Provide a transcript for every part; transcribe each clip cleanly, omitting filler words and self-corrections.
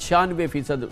96%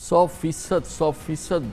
100%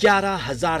11,000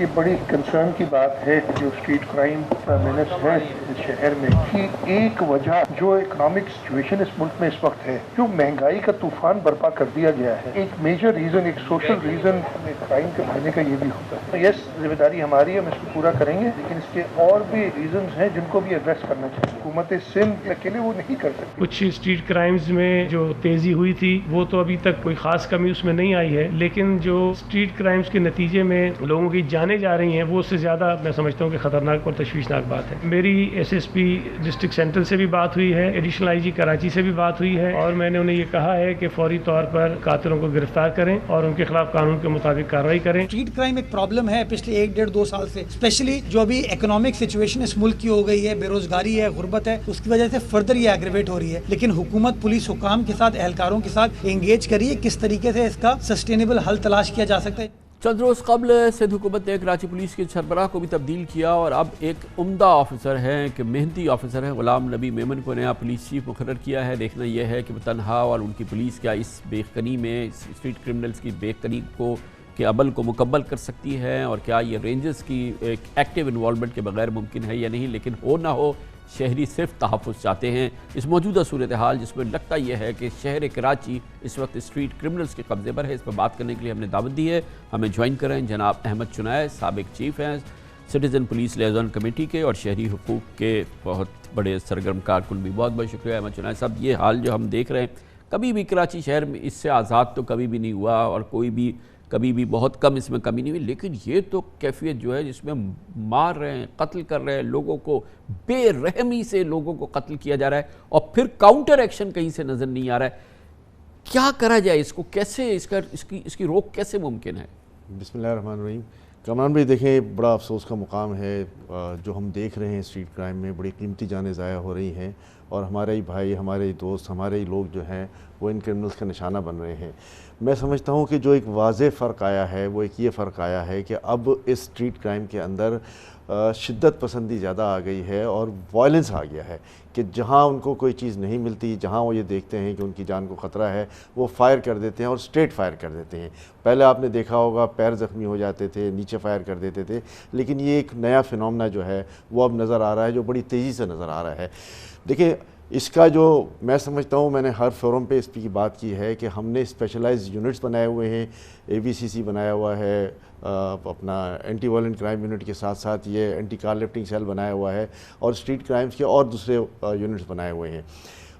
یہ بڑی کنسرن کی بات ہے جو اسٹریٹ کرائم کا مینس ہے اس شہر میں کہ ایک وجہ جو اکنامک سچویشن اس ملک میں اس وقت ہے، جو مہنگائی کا طوفان برپا کر دیا گیا ہے، ایک میجر ریزن، ایک سوشل ریزن کرائم کے بڑھنے کا یہ بھی ہوتا ہے۔ یس، ذمہ داری ہماری ہے، ہم اس کو پورا کریں گے، لیکن اس کے اور بھی ریزنز ہیں جن کو بھی ایڈریس کرنا چاہیے۔ حکومت سندھ اکیلے وہ نہیں کر سکتی۔ کچھ اسٹریٹ کرائمز میں جو تیزی ہوئی تھی وہ تو ابھی تک کوئی خاص کمی اس میں نہیں آئی ہے، لیکن جو اسٹریٹ کرائمز کے نتیجے میں لوگوں کی جانیں جا رہی ہیں وہ اس سے زیادہ میں سمجھتا ہوں کہ خطرناک اور تشویشناک بات ہے۔ میری S S P district central سے بھی بات ہوئی ہے، ایڈیشنل آئی جی کراچی سے بھی بات ہوئی ہے، اور میں نے انہیں یہ کہا ہے کہ فوری طور پر قاتلوں کو گرفتار کریں اور ان کے خلاف قانون کے مطابق کارروائی کریں۔ اسٹریٹ کرائم ایک پرابلم ہے پچھلے 1-1.5-2 سال سے، اسپیشلی جو ابھی اکنامک سچویشن اس ملک کی ہو گئی ہے، بے روزگاری ہے، غربت ہے، اس کی وجہ سے فردر یہ ایگریویٹ ہو رہی ہے۔ لیکن حکومت پولیس حکام کے ساتھ، اہلکاروں کے ساتھ انگیج کریے کس طریقے سے اس کا سسٹینیبل حل تلاش کیا جا سکتا ہے۔ چند روز قبل سندھ حکومت نے کراچی پولیس کے سربراہ کو بھی تبدیل کیا اور اب ایک عمدہ آفیسر ہیں کہ محنتی آفیسر ہیں غلام نبی میمن کو نیا پولیس چیف مقرر کیا ہے۔ دیکھنا یہ ہے کہ وہ تنہا اور ان کی پولیس کیا اس بےخنی میں، اسٹریٹ کرمنلز کی بےخنی کو کے عمل کو مکمل کر سکتی ہے، اور کیا یہ رینجرز کی ایک ایکٹیو انوالومنٹ کے بغیر ممکن ہے یا نہیں۔ لیکن ہو نہ ہو، شہری صرف تحفظ چاہتے ہیں۔ اس موجودہ صورتحال جس میں لگتا یہ ہے کہ شہر کراچی اس وقت اسٹریٹ کرمنلز کے قبضے پر ہے، اس پر بات کرنے کے لیے ہم نے دعوت دی ہے۔ ہمیں جوائن کریں جناب احمد چنائے، سابق چیف ہیں سٹیزن پولیس لیزون کمیٹی کے اور شہری حقوق کے بہت بڑے سرگرم کارکن بھی۔ بہت بہت شکریہ احمد چنائے صاحب۔ یہ حال جو ہم دیکھ رہے ہیں، کبھی بھی کراچی شہر میں اس سے آزاد تو کبھی بھی نہیں ہوا، اور کوئی بھی کبھی بھی بہت کم اس میں کمی نہیں ہوئی، لیکن یہ تو کیفیت جو ہے جس میں مار رہے ہیں، قتل کر رہے ہیں لوگوں کو، بے رحمی سے لوگوں کو قتل کیا جا رہا ہے، اور پھر کاؤنٹر ایکشن کہیں سے نظر نہیں آ رہا ہے۔ کیا کرا جائے اس کو، کیسے اس کی روک کیسے ممکن ہے؟ بسم اللہ الرحمن الرحیم۔ کامران بھائی دیکھیں، بڑا افسوس کا مقام ہے جو ہم دیکھ رہے ہیں اسٹریٹ کرائم میں، بڑی قیمتی جانیں ضائع ہو رہی ہیں، اور ہمارے ہی بھائی، ہمارے ہی دوست، ہمارے ہی لوگ جو ہیں وہ ان کرمنلز کا نشانہ بن رہے ہیں۔ میں سمجھتا ہوں کہ جو ایک واضح فرق آیا ہے وہ ایک یہ فرق آیا ہے کہ اب اس اسٹریٹ کرائم کے اندر شدت پسندی زیادہ آ گئی ہے اور وائلنس آ گیا ہے، کہ جہاں ان کو کوئی چیز نہیں ملتی، جہاں وہ یہ دیکھتے ہیں کہ ان کی جان کو خطرہ ہے، وہ فائر کر دیتے ہیں اور اسٹریٹ فائر کر دیتے ہیں۔ پہلے آپ نے دیکھا ہوگا پیر زخمی ہو جاتے تھے، نیچے فائر کر دیتے تھے، لیکن یہ ایک نیا فینومنا جو ہے وہ اب نظر آ رہا ہے، جو بڑی تیزی سے نظر آ رہا ہے۔ دیکھیں، اس کا جو میں سمجھتا ہوں، میں نے ہر فورم پہ اس کی بات کی ہے کہ ہم نے اسپیشلائز یونٹس بنائے ہوئے ہیں، AVCC بنایا ہوا ہے، اپنا اینٹی وائلنٹ کرائم یونٹ کے ساتھ ساتھ یہ اینٹی کار لفٹنگ سیل بنایا ہوا ہے، اور اسٹریٹ کرائمز کے اور دوسرے یونٹس بنائے ہوئے ہیں۔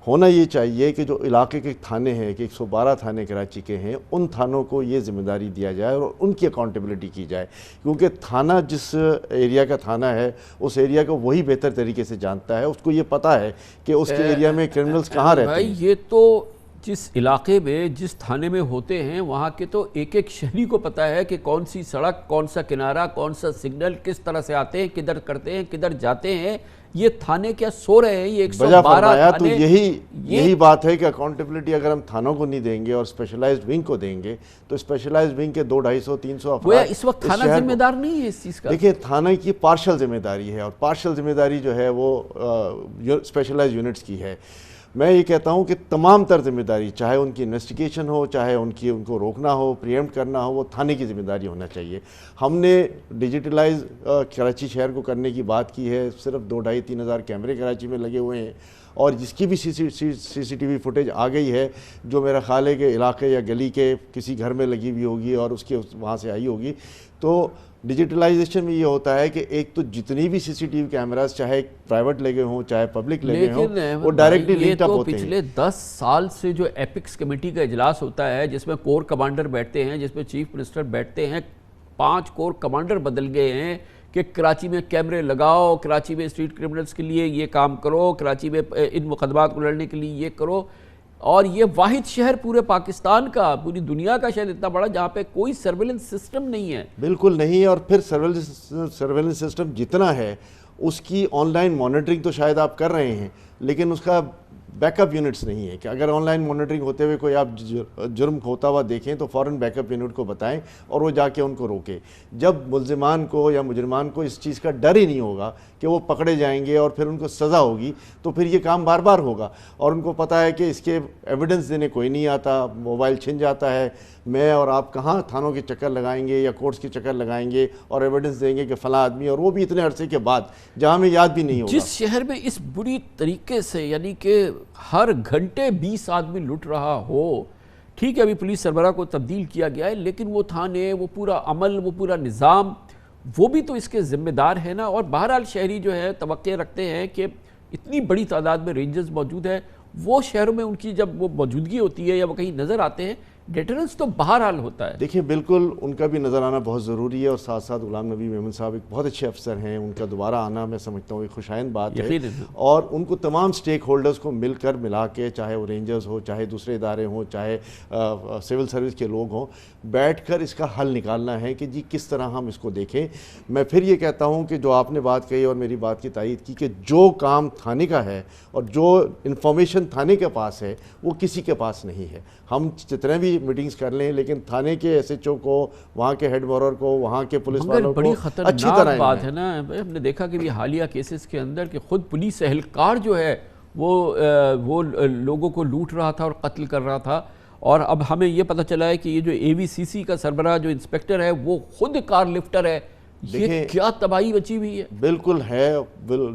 ہونا یہ چاہیے کہ جو علاقے کے تھانے ہیں، کہ 112 تھانے کراچی کے ہیں، ان تھانوں کو یہ ذمہ داری دیا جائے اور ان کی اکاؤنٹیبلٹی کی جائے، کیونکہ تھانہ جس ایریا کا تھانہ ہے اس ایریا کو وہی بہتر طریقے سے جانتا ہے، اس کو یہ پتہ ہے کہ اس کے ایریا میں کرمنلز کہاں رہتے ہیں۔ بھائی یہ تو جس علاقے میں، جس تھانے میں ہوتے ہیں، وہاں کے تو ایک ایک شہری کو پتہ ہے کہ کون سی سڑک، کون سا کنارہ، کون سا سگنل کس طرح سے آتے ہیں، کدھر کرتے ہیں، کدھر جاتے ہیں۔ یہ تھانے کیا سو رہے ہیں؟ یہ 112 تو یہی بات ہے کہ اکاؤنٹیبلٹی اگر ہم تھانوں کو نہیں دیں گے اور اسپیشلائزڈ ونگ کو دیں گے تو اسپیشلائزڈ ونگ کے 200-250 افراد اس وقت تھانہ ذمہ دار نہیں ہے اس چیز کا۔ دیکھیں، تھانہ کی پارشل ذمہ داری ہے، اور پارشل ذمہ داری جو ہے وہ اسپیشلائزڈ یونٹس کی ہے۔ میں یہ کہتا ہوں کہ تمام تر ذمہ داری، چاہے ان کی انویسٹیگیشن ہو، چاہے ان کو روکنا ہو، پریمپٹ کرنا ہو، وہ تھانے کی ذمہ داری ہونا چاہیے۔ ہم نے ڈیجیٹلائز کراچی شہر کو کرنے کی بات کی ہے، صرف 2-2.5-3 ہزار کیمرے کراچی میں لگے ہوئے ہیں، اور جس کی بھی CCTV فوٹیج آ گئی ہے، جو میرا خیال ہے کہ علاقے یا گلی کے کسی گھر میں لگی ہوئی ہوگی اور اس کے وہاں سے آئی ہوگی۔ تو ڈیجیٹلائزیشن میں یہ ہوتا ہے کہ ایک تو جتنی بھی CCTV کیمراز، چاہے پرائیویٹ لگے ہوں چاہے پبلک لگے ہوں، وہ ڈائریکٹلی لنک اپ ہوتے ہیں۔ پچھلے 10 سال سے جو ایپکس کمیٹی کا اجلاس ہوتا ہے، جس میں کور کمانڈر بیٹھتے ہیں، جس میں چیف منسٹر بیٹھتے ہیں، 5 کور کمانڈر بدل گئے ہیں کہ کراچی میں کیمرے لگاؤ، کراچی میں اسٹریٹ کرمنلز کے لیے یہ کام کرو، کراچی میں ان مقدمات کو لڑنے کے لیے یہ کرو۔ اور یہ واحد شہر پورے پاکستان کا، پوری دنیا کا شاید اتنا بڑا جہاں پہ کوئی سرویلنس سسٹم نہیں ہے۔ بالکل نہیں، اور پھر سرویلنس سسٹم جتنا ہے اس کی آن لائن مانیٹرنگ تو شاید آپ کر رہے ہیں، لیکن اس کا بیک اپ یونٹس نہیں ہیں کہ اگر آن لائن مانیٹرنگ ہوتے ہوئے کوئی آپ جرم ہوتا ہوا دیکھیں تو فوراً بیک اپ یونٹ کو بتائیں اور وہ جا کے ان کو روکے. جب ملزمان کو یا مجرمان کو اس چیز کا ڈر ہی نہیں ہوگا کہ وہ پکڑے جائیں گے اور پھر ان کو سزا ہوگی تو پھر یہ کام بار بار ہوگا. اور ان کو پتہ ہے کہ اس کے ایویڈنس دینے کوئی نہیں آتا, موبائل چھن جاتا ہے, میں اور آپ کہاں تھانوں کے چکر لگائیں گے یا کورٹس کے چکر لگائیں گے اور ایویڈنس دیں گے کہ فلاں آدمی, اور وہ بھی اتنے عرصے کے بعد جہاں ہمیں یاد بھی نہیں ہوگا. جس شہر میں اس بری طریقے سے یعنی کہ ہر گھنٹے 20 آدمی لٹ رہا ہو, ٹھیک ہے ابھی پولیس سربراہ کو تبدیل کیا گیا ہے, لیکن وہ تھانے, وہ پورا عمل, وہ پورا نظام, وہ بھی تو اس کے ذمہ دار ہے نا. اور بہرحال شہری جو ہے توقع رکھتے ہیں کہ اتنی بڑی تعداد میں رینجرز موجود ہیں, وہ شہروں میں ان کی جب وہ موجودگی ہوتی ہے یا وہ کہیں نظر آتے ہیں, ڈیٹرنس تو بہرحال ہوتا ہے. دیکھیں بالکل ان کا بھی نظر آنا بہت ضروری ہے, اور ساتھ ساتھ غلام نبی میمن صاحب ایک بہت اچھے افسر ہیں, ان کا دوبارہ آنا میں سمجھتا ہوں ایک خوشائند بات ہے. اور ان کو تمام سٹیک ہولڈرز کو ملا کے, چاہے وہ رینجرز ہو, چاہے دوسرے ادارے ہوں, چاہے سول سروس کے لوگ ہوں, بیٹھ کر اس کا حل نکالنا ہے کہ جی کس طرح ہم اس کو دیکھیں. میں پھر یہ کہتا ہوں کہ جو آپ نے بات کہی اور میری بات کی تائید کی کہ جو کام تھانے کا ہے اور جو انفارمیشن تھانے کے پاس ہے وہ کسی کے پاس نہیں ہے. ہم جتنے بھی میٹنگز کر لیں لیکن تھانے کے ایس ایچ او کو, وہاں کے ہیڈ مورر کو, وہاں کے پولیس والوں کو بڑی اچھی خطرناک طرح بات ہے نا. ہم نے دیکھا کہ بھی حالیہ کیسز کے اندر کہ خود پولیس اہلکار جو ہے وہ لوگوں کو لوٹ رہا تھا اور قتل کر رہا تھا, اور اب ہمیں یہ پتہ چلا ہے کہ یہ جو اے وی سی سی کا سربراہ جو انسپیکٹر ہے وہ خود کار لفٹر ہے. یہ کیا تباہی بچی ہوئی ہے. بالکل ہے.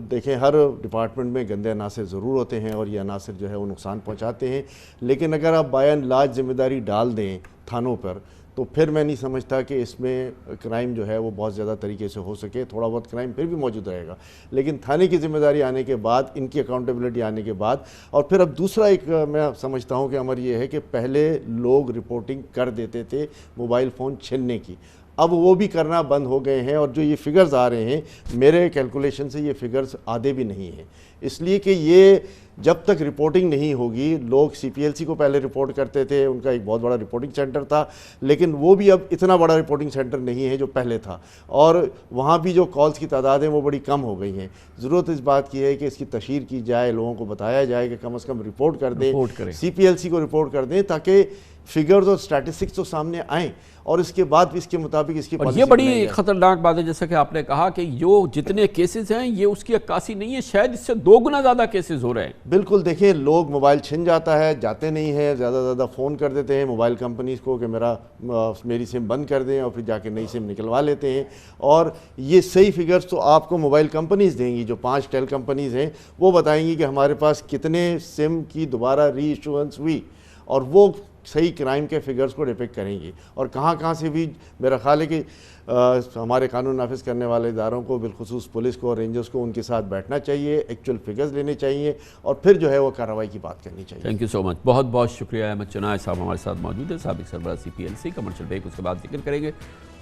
دیکھیں ہر ڈپارٹمنٹ میں گندے عناصر ضرور ہوتے ہیں اور یہ عناصر جو ہے وہ نقصان پہنچاتے ہیں, لیکن اگر آپ بائی اینڈ لارج ذمہ داری ڈال دیں تھانوں پر تو پھر میں نہیں سمجھتا کہ اس میں کرائم جو ہے وہ بہت زیادہ طریقے سے ہو سکے. تھوڑا بہت کرائم پھر بھی موجود رہے گا, لیکن تھانے کی ذمہ داری آنے کے بعد, ان کی اکاؤنٹیبلٹی آنے کے بعد, اور پھر اب دوسرا ایک میں سمجھتا ہوں کہ امر یہ ہے کہ پہلے لوگ رپورٹنگ کر دیتے تھے موبائل فون چھیننے کی, اب وہ بھی کرنا بند ہو گئے ہیں. اور جو یہ فگرز آ رہے ہیں میرے کیلکولیشن سے یہ فگرز آدھے بھی نہیں ہیں, اس لیے کہ یہ جب تک رپورٹنگ نہیں ہوگی, لوگ سی پی ایل سی کو پہلے رپورٹ کرتے تھے, ان کا ایک بہت بڑا رپورٹنگ سینٹر تھا, لیکن وہ بھی اب اتنا بڑا رپورٹنگ سینٹر نہیں ہے جو پہلے تھا, اور وہاں بھی جو کالز کی تعداد ہیں وہ بڑی کم ہو گئی ہیں. ضرورت اس بات کی ہے کہ اس کی تشہیر کی جائے, لوگوں کو بتایا جائے کہ کم از کم رپورٹ کر دیں, سی پی ایل سی کو رپورٹ کر دیں, تاکہ فگرز اور اسٹیٹسٹکس تو سامنے آئیں اور اس کے بعد بھی اس کے مطابق اس کی پالیسی. یہ بڑی خطرناک بات ہے جیسا کہ آپ نے کہا کہ جو جتنے کیسز ہیں یہ اس کی عکاسی نہیں ہے, شاید اس سے 2 گنا زیادہ کیسز ہو رہے ہیں. بالکل. دیکھیں لوگ موبائل چھن جاتا ہے, جاتے نہیں ہیں, زیادہ زیادہ فون کر دیتے ہیں موبائل کمپنیز کو کہ میری سم بند کر دیں, اور پھر جا کے نئی سم نکلوا لیتے ہیں. اور یہ صحیح فگرز تو آپ کو موبائل کمپنیز دیں گی, جو 5 ٹیل کمپنیز ہیں وہ بتائیں گی کہ ہمارے پاس کتنے سم کی دوبارہ ری ایشوئنس ہوئی, اور وہ صحیح کرائم کے فگرز کو ڈپکٹ کریں گی. اور کہاں سے بھی میرا خیال ہے کہ ہمارے قانون نافذ کرنے والے اداروں کو, بالخصوص پولیس کو اور رینجرز کو, ان کے ساتھ بیٹھنا چاہیے, ایکچوئل فگرز لینے چاہیے, اور پھر جو ہے وہ کارروائی کی بات کرنی چاہیے. تھینک یو سو مچ. بہت بہت شکریہ. احمد چنائے صاحب ہمارے ساتھ موجود ہیں, سابق سربراہ C P L C. Commercial break اس کے بعد ذکر کریں گے.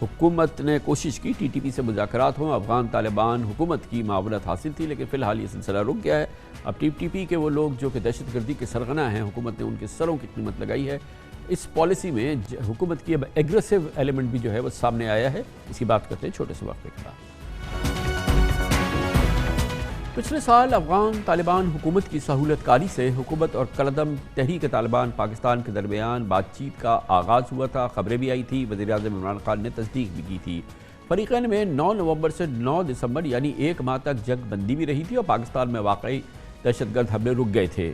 حکومت نے کوشش کی ٹی ٹی پی سے مذاکرات ہوں, افغان طالبان حکومت کی معاونت حاصل تھی, لیکن فی الحال یہ سلسلہ رک گیا ہے. اب ٹی ٹی پی کے وہ لوگ جو کہ دہشت گردی کے سرغنہ ہیں, حکومت نے ان کے سروں کی قیمت لگائی ہے. اس پالیسی میں حکومت کی اب ایگریسو ایلیمنٹ بھی جو ہے وہ سامنے آیا ہے. اس کی بات کرتے ہیں چھوٹے سے وقفے کے بعد. پچھلے سال افغان طالبان حکومت کی سہولت کاری سے حکومت اور کالعدم تحریک طالبان پاکستان کے درمیان بات چیت کا آغاز ہوا تھا. خبریں بھی آئی تھی, وزیر اعظم عمران خان نے تصدیق بھی کی تھی. فریقین میں 9 نومبر سے 9 دسمبر یعنی 1 ماہ تک جنگ بندی بھی رہی تھی, اور پاکستان میں واقعی دہشت گرد حملے رک گئے تھے.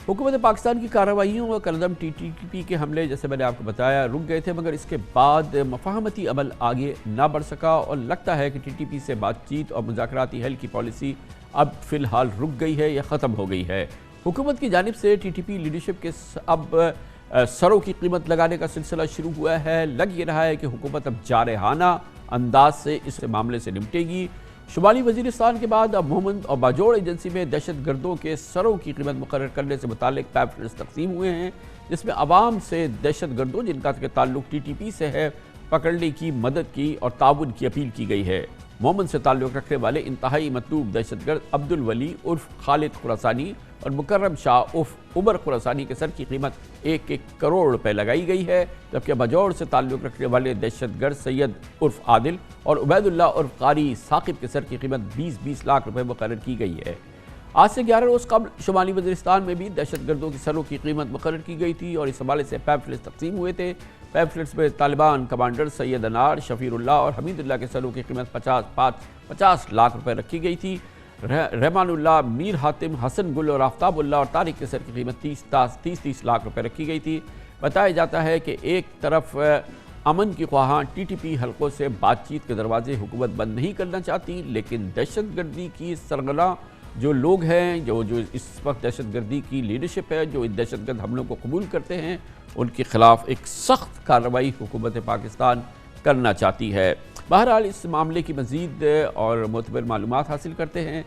حکومت پاکستان کی کارروائیوں اور کالعدم ٹی ٹی پی کے حملے جیسے میں نے آپ کو بتایا رک گئے تھے, مگر اس کے بعد مفاہمتی عمل آگے نہ بڑھ سکا, اور لگتا ہے کہ ٹی ٹی پی سے بات چیت اور مذاکراتی حل کی پالیسی اب فی الحال رک گئی ہے یا ختم ہو گئی ہے. حکومت کی جانب سے ٹی ٹی پی لیڈرشپ کے اب سروں کی قیمت لگانے کا سلسلہ شروع ہوا ہے. لگ یہ رہا ہے کہ حکومت اب جارحانہ انداز سے اس معاملے سے نمٹے گی. شمالی وزیرستان کے بعد اب مومند اور باجوڑ ایجنسی میں دہشت گردوں کے سروں کی قیمت مقرر کرنے سے متعلق پیمفلیٹس تقسیم ہوئے ہیں, جس میں عوام سے دہشت گردوں جن کا تعلق ٹی ٹی پی سے ہے پکڑنے کی, مدد کی اور تعاون کی اپیل کی گئی ہے. مومند سے تعلق رکھنے والے انتہائی مطلوب دہشت گرد عبد الولی عرف خالد خراسانی اور مکرم شاہ عرف عمر خراسانی کے سر کی قیمت 1 کروڑ روپے لگائی گئی ہے, جبکہ باجوڑ سے تعلق رکھنے والے دہشت گرد سید عرف عادل اور عبید اللہ عرف قاری ثاقب کے سر کی قیمت 20 لاکھ روپے مقرر کی گئی ہے. آج سے 11 روز قبل شمالی وزیرستان میں بھی دہشت گردوں کی سروں کی قیمت مقرر کی گئی تھی اور اس حوالے سے پیمفلٹس تقسیم ہوئے تھے۔ پیمفلٹس میں طالبان کمانڈر سید انار، شفیع اللہ اور حمید اللہ کے سروں کی قیمت 50 لاکھ روپے رکھی گئی تھی۔ رحمان اللہ، میر حاتم، حسن گل اور آفتاب اللہ اور طارق کے سر کی قیمت 30 لاکھ روپے رکھی گئی تھی۔ بتایا جاتا ہے کہ ایک طرف امن کی خواہاں ٹی ٹی پی حلقوں سے بات چیت کے دروازے حکومت بند نہیں کرنا چاہتی، لیکن دہشت گردی کی سرگراں جو لوگ ہیں، جو اس وقت دہشت گردی کی لیڈرشپ ہے، جو دہشت گرد حملوں کو قبول کرتے ہیں، ان کے خلاف ایک سخت کارروائی حکومت پاکستان کرنا چاہتی ہے۔ بہرحال اس معاملے کی مزید اور معتبر معلومات حاصل کرتے ہیں۔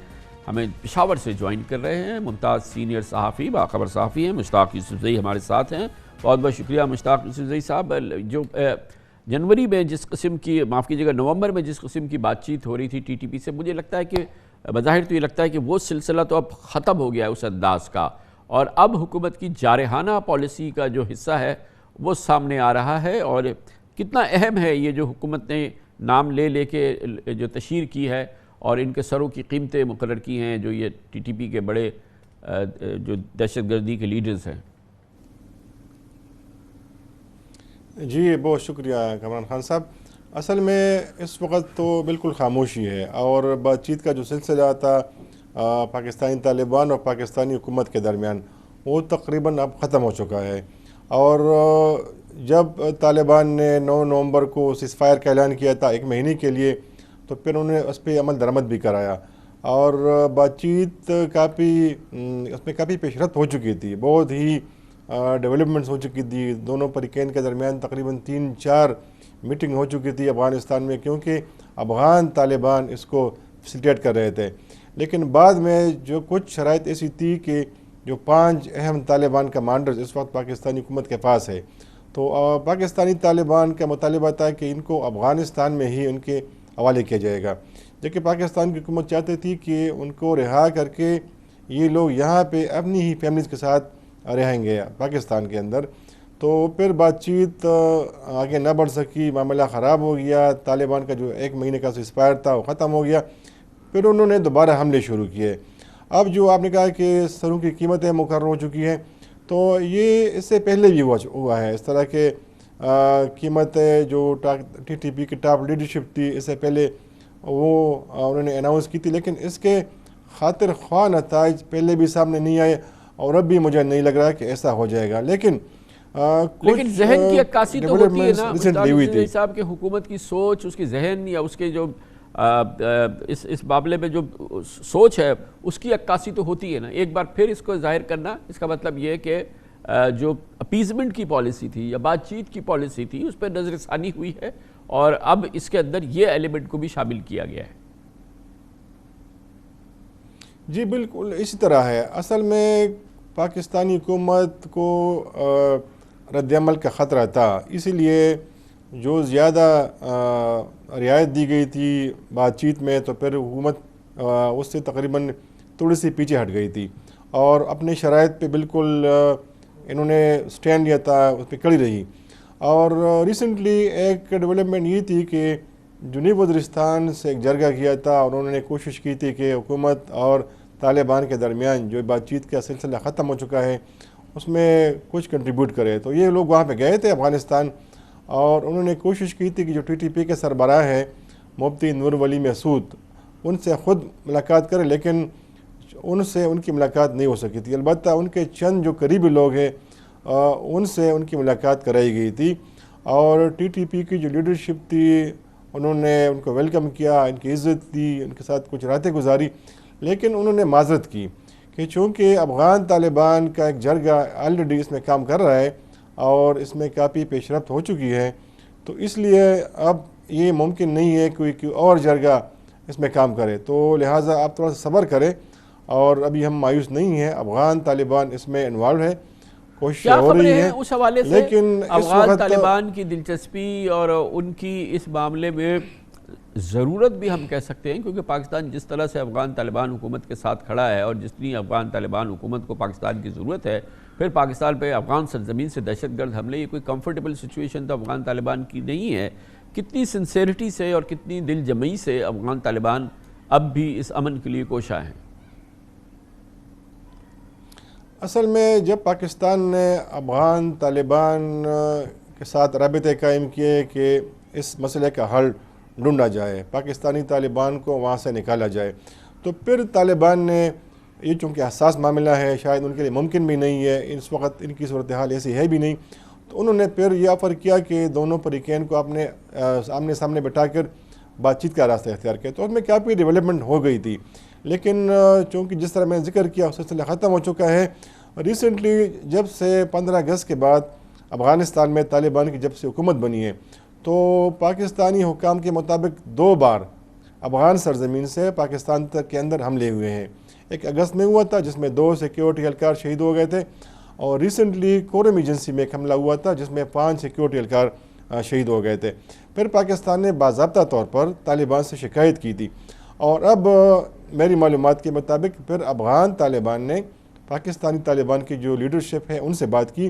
ہمیں پشاور سے جوائن کر رہے ہیں ممتاز سینئر صحافی، باخبر صحافی ہیں مشتاق یوسفزئی ہمارے ساتھ ہیں۔ بہت بہت شکریہ مشتاق یوسفزئی صاحب۔ جو جنوری میں جس قسم کی، معاف کیجیے گا، نومبر میں جس قسم کی بات چیت ہو رہی تھی ٹی ٹی پی سے، مجھے لگتا ہے کہ بظاہر تو یہ لگتا ہے کہ وہ سلسلہ تو اب ختم ہو گیا ہے اس انداز کا، اور اب حکومت کی جارحانہ پالیسی کا جو حصہ ہے وہ سامنے آ رہا ہے۔ اور کتنا اہم ہے یہ جو حکومت نے نام لے کے جو تشہیر کی ہے اور ان کے سروں کی قیمتیں مقرر کی ہیں، جو یہ ٹی ٹی پی کے بڑے جو دہشت گردی کے لیڈرز ہیں۔ جی بہت شکریہ کامران خان صاحب۔ اصل میں اس وقت تو بالکل خاموشی ہے، اور بات چیت کا جو سلسلہ تھا پاکستانی طالبان اور پاکستانی حکومت کے درمیان وہ تقریباً اب ختم ہو چکا ہے۔ اور جب طالبان نے 9 نومبر کو سیز فائر کا اعلان کیا تھا 1 مہینے کے لیے، تو پھر انہوں نے اس پہ عمل درآمد بھی کرایا، اور بات چیت اس میں کافی پیش رفت ہو چکی تھی، بہت ہی ڈیولپمنٹس ہو چکی تھی۔ دونوں فریقین کے درمیان تقریباً 3-4 میٹنگ ہو چکی تھی افغانستان میں، کیونکہ افغان طالبان اس کو فیسیلیٹیٹ کر رہے تھے۔ لیکن بعد میں جو کچھ شرائط ایسی تھی کہ جو 5 اہم طالبان کمانڈرز اس وقت پاکستانی حکومت کے پاس ہے، تو پاکستانی طالبان کا مطالبہ تھا کہ ان کو افغانستان میں ہی ان کے حوالے کیا جائے گا، جبکہ پاکستان کی حکومت چاہتی تھی کہ ان کو رہا کر کے یہ لوگ یہاں پہ اپنی ہی فیملیز کے ساتھ رہیں گے پاکستان کے اندر۔ تو پھر بات چیت آگے نہ بڑھ سکی، معاملہ خراب ہو گیا، طالبان کا جو 1 مہینے کا سیز فائر تھا وہ ختم ہو گیا، پھر انہوں نے دوبارہ حملے شروع کیے۔ اب جو آپ نے کہا کہ سروں کی قیمتیں مقرر ہو چکی ہیں، تو یہ اس سے پہلے بھی ہوا ہے اس طرح کے قیمتیں جو ٹی ٹی پی کی ٹاپ لیڈرشپ تھی، اس سے پہلے وہ انہوں نے اناؤنس کی تھی، لیکن اس کے خاطر خواہ نتائج پہلے بھی سامنے نہیں آئے، اور اب بھی مجھے نہیں لگ رہا کہ ایسا ہو جائے گا۔ لیکن ذہن کی عکاسی تو ہوتی ہے نا مشتاق صاحب، کہ حکومت کی سوچ، اس کی ذہن یا اس کے جو اس معاملے میں جو سوچ ہے اس کی عکاسی تو ہوتی ہے نا۔ ایک بار پھر اس کو ظاہر کرنا، اس کا مطلب یہ ہے کہ جو اپیزمنٹ کی پالیسی تھی یا بات چیت کی پالیسی تھی اس پہ نظر ثانی ہوئی ہے، اور اب اس کے اندر یہ ایلیمنٹ کو بھی شامل کیا گیا ہے۔ جی بالکل اسی طرح ہے۔ اصل میں پاکستانی حکومت کو رد عمل کا خطرہ تھا، اسی لیے جو زیادہ رعایت دی گئی تھی بات چیت میں، تو پھر حکومت اس سے تقریباً تھوڑی سی پیچھے ہٹ گئی تھی، اور اپنے شرائط پہ بالکل انہوں نے سٹینڈ لیا تھا، اس پہ کڑی رہی۔ اور ریسنٹلی ایک ڈیولپمنٹ یہ تھی کہ جنوبی وزیرستان سے ایک جرگہ کیا تھا، اور انہوں نے کوشش کی تھی کہ حکومت اور طالبان کے درمیان جو بات چیت کا سلسلہ ختم ہو چکا ہے اس میں کچھ کنٹریبیوٹ کرے۔ تو یہ لوگ وہاں پہ گئے تھے افغانستان، اور انہوں نے کوشش کی تھی کہ جو ٹی ٹی پی کے سربراہ ہیں مفتی نور ولی محسود، ان سے خود ملاقات کرے، لیکن ان سے ان کی ملاقات نہیں ہو سکی تھی۔ البتہ ان کے چند جو قریبی لوگ ہیں ان سے ان کی ملاقات کرائی گئی تھی، اور ٹی ٹی پی کی جو لیڈرشپ تھی انہوں نے ان کو ویلکم کیا، ان کی عزت دی، ان کے ساتھ کچھ راتیں گزاری، لیکن انہوں نے معذرت کی کہ چونکہ افغان طالبان کا ایک جرگہ آلریڈی اس میں کام کر رہا ہے اور اس میں کافی پیش رفت ہو چکی ہے، تو اس لیے اب یہ ممکن نہیں ہے کوئی اور جرگہ اس میں کام کرے، تو لہٰذا آپ تھوڑا سا صبر کریں، اور ابھی ہم مایوس نہیں ہیں، افغان طالبان اس میں انوالو ہے، کوشش ہو رہی ہے، اس حوالے سے لیکن افغان طالبان کی دلچسپی اور ان کی اس معاملے میں ضرورت بھی ہم کہہ سکتے ہیں، کیونکہ پاکستان جس طرح سے افغان طالبان حکومت کے ساتھ کھڑا ہے اور جتنی افغان طالبان حکومت کو پاکستان کی ضرورت ہے، پھر پاکستان پہ افغان سرزمین سے دہشت گرد حملے، یہ کوئی کمفرٹیبل سچویشن تو افغان طالبان کی نہیں ہے۔ کتنی سنسیریٹی سے اور کتنی دل جمعی سے افغان طالبان اب بھی اس امن کے لیے کوشاں ہیں؟ اصل میں جب پاکستان نے افغان طالبان کے ساتھ رابطے قائم کیے کہ اس مسئلے کا حل ڈھونڈا جائے، پاکستانی طالبان کو وہاں سے نکالا جائے، تو پھر طالبان نے یہ چونکہ حساس معاملہ ہے، شاید ان کے لیے ممکن بھی نہیں ہے، اس وقت ان کی صورتحال ایسی ہے بھی نہیں، تو انہوں نے پھر یہ آفر کیا کہ دونوں فریقین کو اپنے آمنے سامنے بٹھا کر بات چیت کا راستہ اختیار کیا، تو اس میں کافی ڈیولپمنٹ ہو گئی تھی، لیکن چونکہ جس طرح میں نے ذکر کیا وہ سلسلہ ختم ہو چکا ہے۔ ریسنٹلی جب سے 15 اگست کے بعد افغانستان میں طالبان کی جب سے حکومت بنی ہے، تو پاکستانی حکام کے مطابق 2 بار افغان سرزمین سے پاکستان تک کے اندر حملے ہوئے ہیں۔ ایک اگست میں ہوا تھا جس میں 2 سیکیورٹی اہلکار شہید ہو گئے تھے، اور ریسنٹلی کورم ایجنسی میں ایک حملہ ہوا تھا جس میں 5 سیکیورٹی اہلکار شہید ہو گئے تھے۔ پھر پاکستان نے باضابطہ طور پر طالبان سے شکایت کی تھی، اور اب میری معلومات کے مطابق پھر افغان طالبان نے پاکستانی طالبان کی جو لیڈرشپ ہے ان سے بات کی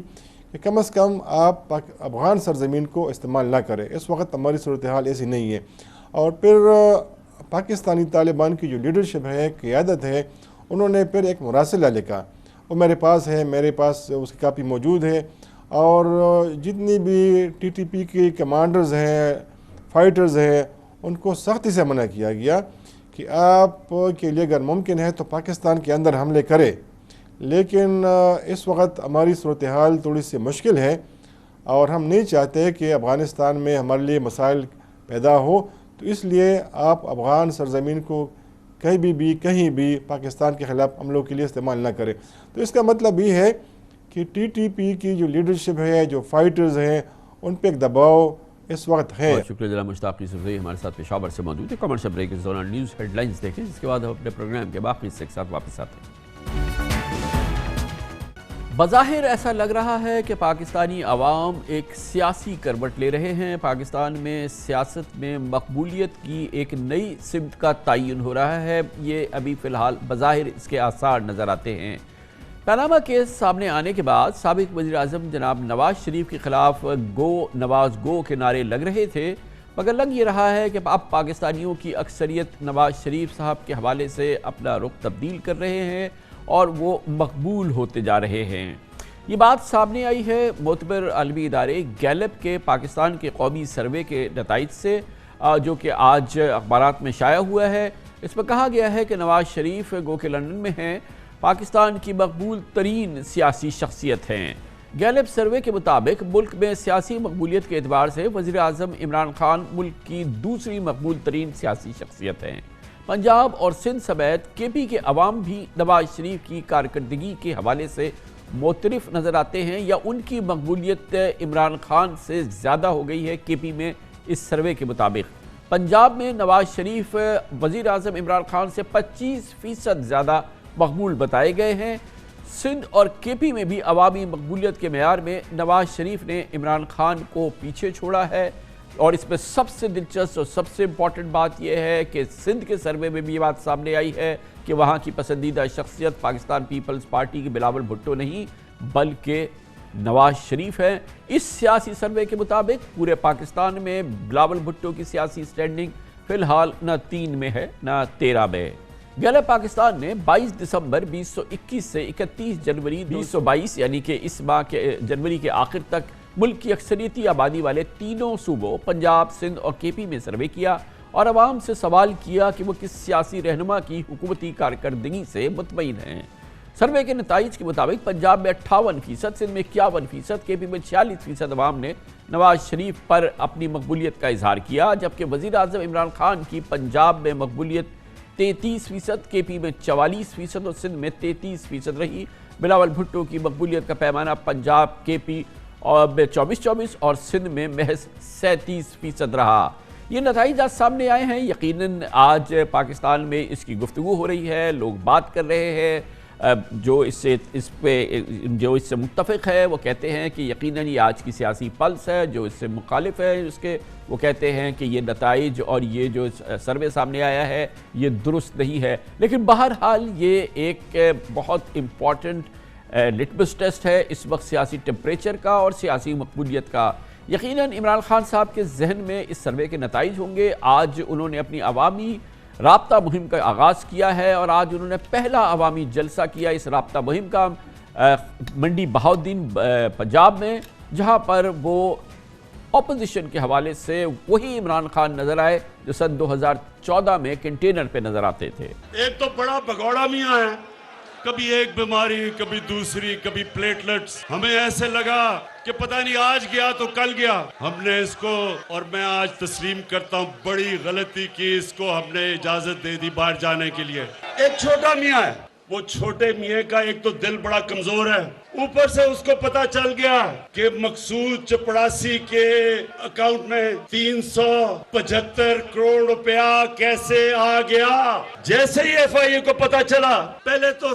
کہ کم از کم آپ افغان سرزمین کو استعمال نہ کریں، اس وقت ہماری صورتحال ایسی نہیں ہے۔ اور پھر پاکستانی طالبان کی جو لیڈرشپ ہے، قیادت ہے، انہوں نے پھر ایک مراسلہ لکھا، وہ میرے پاس ہے، میرے پاس اس کی کاپی موجود ہے، اور جتنی بھی ٹی ٹی پی کی کمانڈرز ہیں، فائٹرز ہیں، ان کو سختی سے منع کیا گیا کہ آپ کے لیے اگر ممکن ہے تو پاکستان کے اندر حملے کرے، لیکن اس وقت ہماری صورتحال تھوڑی سی مشکل ہے اور ہم نہیں چاہتے کہ افغانستان میں ہمارے لیے مسائل پیدا ہو، تو اس لیے آپ افغان سرزمین کو کہیں بھی پاکستان کے خلاف حملوں کے لیے استعمال نہ کریں۔ تو اس کا مطلب یہ ہے کہ ٹی ٹی پی کی جو لیڈرشپ ہے، جو فائٹرز ہیں، ان پہ ایک دباؤ اس وقت ہے۔ شکریہ جناب مشتاق یوسف زئی ہمارے ساتھ پشاور سے موجود ہے۔ کمرشل بریک کے دوران نیوز ہیڈ لائنز دیکھیں، جس کے بعد ہم اپنے پروگرام کے باقی حصے کے ساتھ واپس آتے ہیں۔ بظاہر ایسا لگ رہا ہے کہ پاکستانی عوام ایک سیاسی کروٹ لے رہے ہیں۔ پاکستان میں سیاست میں مقبولیت کی ایک نئی سمت کا تعین ہو رہا ہے، یہ ابھی فی الحال بظاہر اس کے آثار نظر آتے ہیں۔ پاناما کیس سامنے آنے کے بعد سابق وزیر اعظم جناب نواز شریف کے خلاف گو نواز گو کے نعرے لگ رہے تھے، مگر لگ یہ رہا ہے کہ اب پاکستانیوں کی اکثریت نواز شریف صاحب کے حوالے سے اپنا رخ تبدیل کر رہے ہیں اور وہ مقبول ہوتے جا رہے ہیں۔ یہ بات سامنے آئی ہے معتبر عالمی ادارے گیلپ کے پاکستان کے قومی سروے کے نتائج سے، جو کہ آج اخبارات میں شائع ہوا ہے۔ اس میں کہا گیا ہے کہ نواز شریف گو کے لندن میں ہیں، پاکستان کی مقبول ترین سیاسی شخصیت ہیں۔ گیلپ سروے کے مطابق ملک میں سیاسی مقبولیت کے اعتبار سے وزیر اعظم عمران خان ملک کی دوسری مقبول ترین سیاسی شخصیت ہیں۔ پنجاب اور سندھ سمیت کے پی کے عوام بھی نواز شریف کی کارکردگی کے حوالے سے معترف نظر آتے ہیں، یا ان کی مقبولیت عمران خان سے زیادہ ہو گئی ہے کے پی میں۔ اس سروے کے مطابق پنجاب میں نواز شریف وزیر اعظم عمران خان سے 25% زیادہ مقبول بتائے گئے ہیں۔ سندھ اور کے پی میں بھی عوامی مقبولیت کے معیار میں نواز شریف نے عمران خان کو پیچھے چھوڑا ہے، اور اس میں سب سے دلچسپ اور سب سے امپورٹنٹ بات یہ ہے کہ سندھ کے سروے میں بھی یہ بات سامنے آئی ہے کہ وہاں کی پسندیدہ شخصیت پاکستان پیپلز پارٹی کے بلاول بھٹو نہیں بلکہ نواز شریف ہیں۔ اس سیاسی سروے کے مطابق پورے پاکستان میں بلاول بھٹو کی سیاسی سٹینڈنگ فی الحال نہ 3 میں ہے نہ 13 میں۔ گیلپ پاکستان نے 22 دسمبر 2021 سے 31 جنوری 2022 یعنی کہ اس ماہ کے جنوری کے آخر تک ملک کی اکثریتی آبادی والے تینوں صوبوں پنجاب، سندھ اور کے پی میں سروے کیا اور عوام سے سوال کیا کہ وہ کس سیاسی رہنما کی حکومتی کارکردگی سے مطمئن ہیں۔ سروے کے نتائج کے مطابق پنجاب میں 58%، سندھ میں 51%، کے پی میں 46% عوام نے نواز شریف پر اپنی مقبولیت کا اظہار کیا، جبکہ وزیر اعظم عمران خان کی پنجاب میں مقبولیت 33%، کے پی میں 44% اور سندھ میں 33% رہی۔ بلاول بھٹو کی مقبولیت کا پیمانہ پنجاب، کے پی اور 24% اور سندھ میں محض 37% رہا۔ یہ نتائج آج سامنے آئے ہیں، یقیناً آج پاکستان میں اس کی گفتگو ہو رہی ہے، لوگ بات کر رہے ہیں، جو اس سے متفق ہے وہ کہتے ہیں کہ یقیناً یہ آج کی سیاسی پلس ہے، جو اس سے مخالف ہے اس کے وہ کہتے ہیں کہ یہ نتائج اور یہ جو سروے سامنے آیا ہے یہ درست نہیں ہے۔ لیکن بہرحال یہ ایک بہت امپورٹنٹ لٹمس ٹیسٹ ہے اس وقت سیاسی ٹیمپریچر کا اور سیاسی مقبولیت کا۔ یقیناً عمران خان صاحب کے ذہن میں اس سروے کے نتائج ہوں گے۔ آج انہوں نے اپنی عوامی رابطہ مہم کا آغاز کیا ہے اور آج انہوں نے پہلا عوامی جلسہ کیا۔ اس رابطہ مہم کا منڈی بہاؤالدین پنجاب میں، جہاں پر وہ اپوزیشن کے حوالے سے وہی عمران خان نظر آئے جو سن 2014 میں کنٹینر پہ نظر آتے تھے۔ ایک تو بڑا بھگوڑا میاں ہے، کبھی ایک بیماری، کبھی دوسری، کبھی پلیٹلٹس، ہمیں ایسے لگا کہ پتہ نہیں آج گیا تو کل گیا۔ ہم نے اس کو، اور میں آج تسلیم کرتا ہوں، بڑی غلطی کی، اس کو ہم نے اجازت دے دی باہر جانے کے لیے۔ ایک چھوٹا میاں ہے، وہ چھوٹے میاں کا ایک تو دل بڑا کمزور ہے، اوپر سے اس کو پتا چل گیا کہ مقصود چپڑاسی کے اکاؤنٹ میں 375 کروڑ روپیہ کیسے آ گیا۔ جیسے ہی ایف آئی اے کو پتا چلا، پہلے تو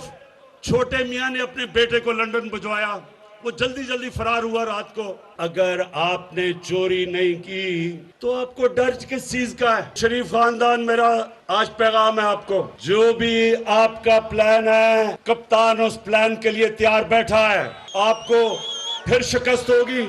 چھوٹے میاں نے اپنے بیٹے کو لندن بھجوایا، وہ جلدی جلدی فرار ہوا رات کو۔ اگر آپ نے چوری نہیں کی تو آپ کو ڈر کس چیز کا ہے؟ شریف خاندان، میرا آج پیغام ہے آپ کو، جو بھی آپ کا پلان ہے، کپتان اس پلان کے لیے تیار بیٹھا ہے۔ آپ کو پھر شکست ہوگی،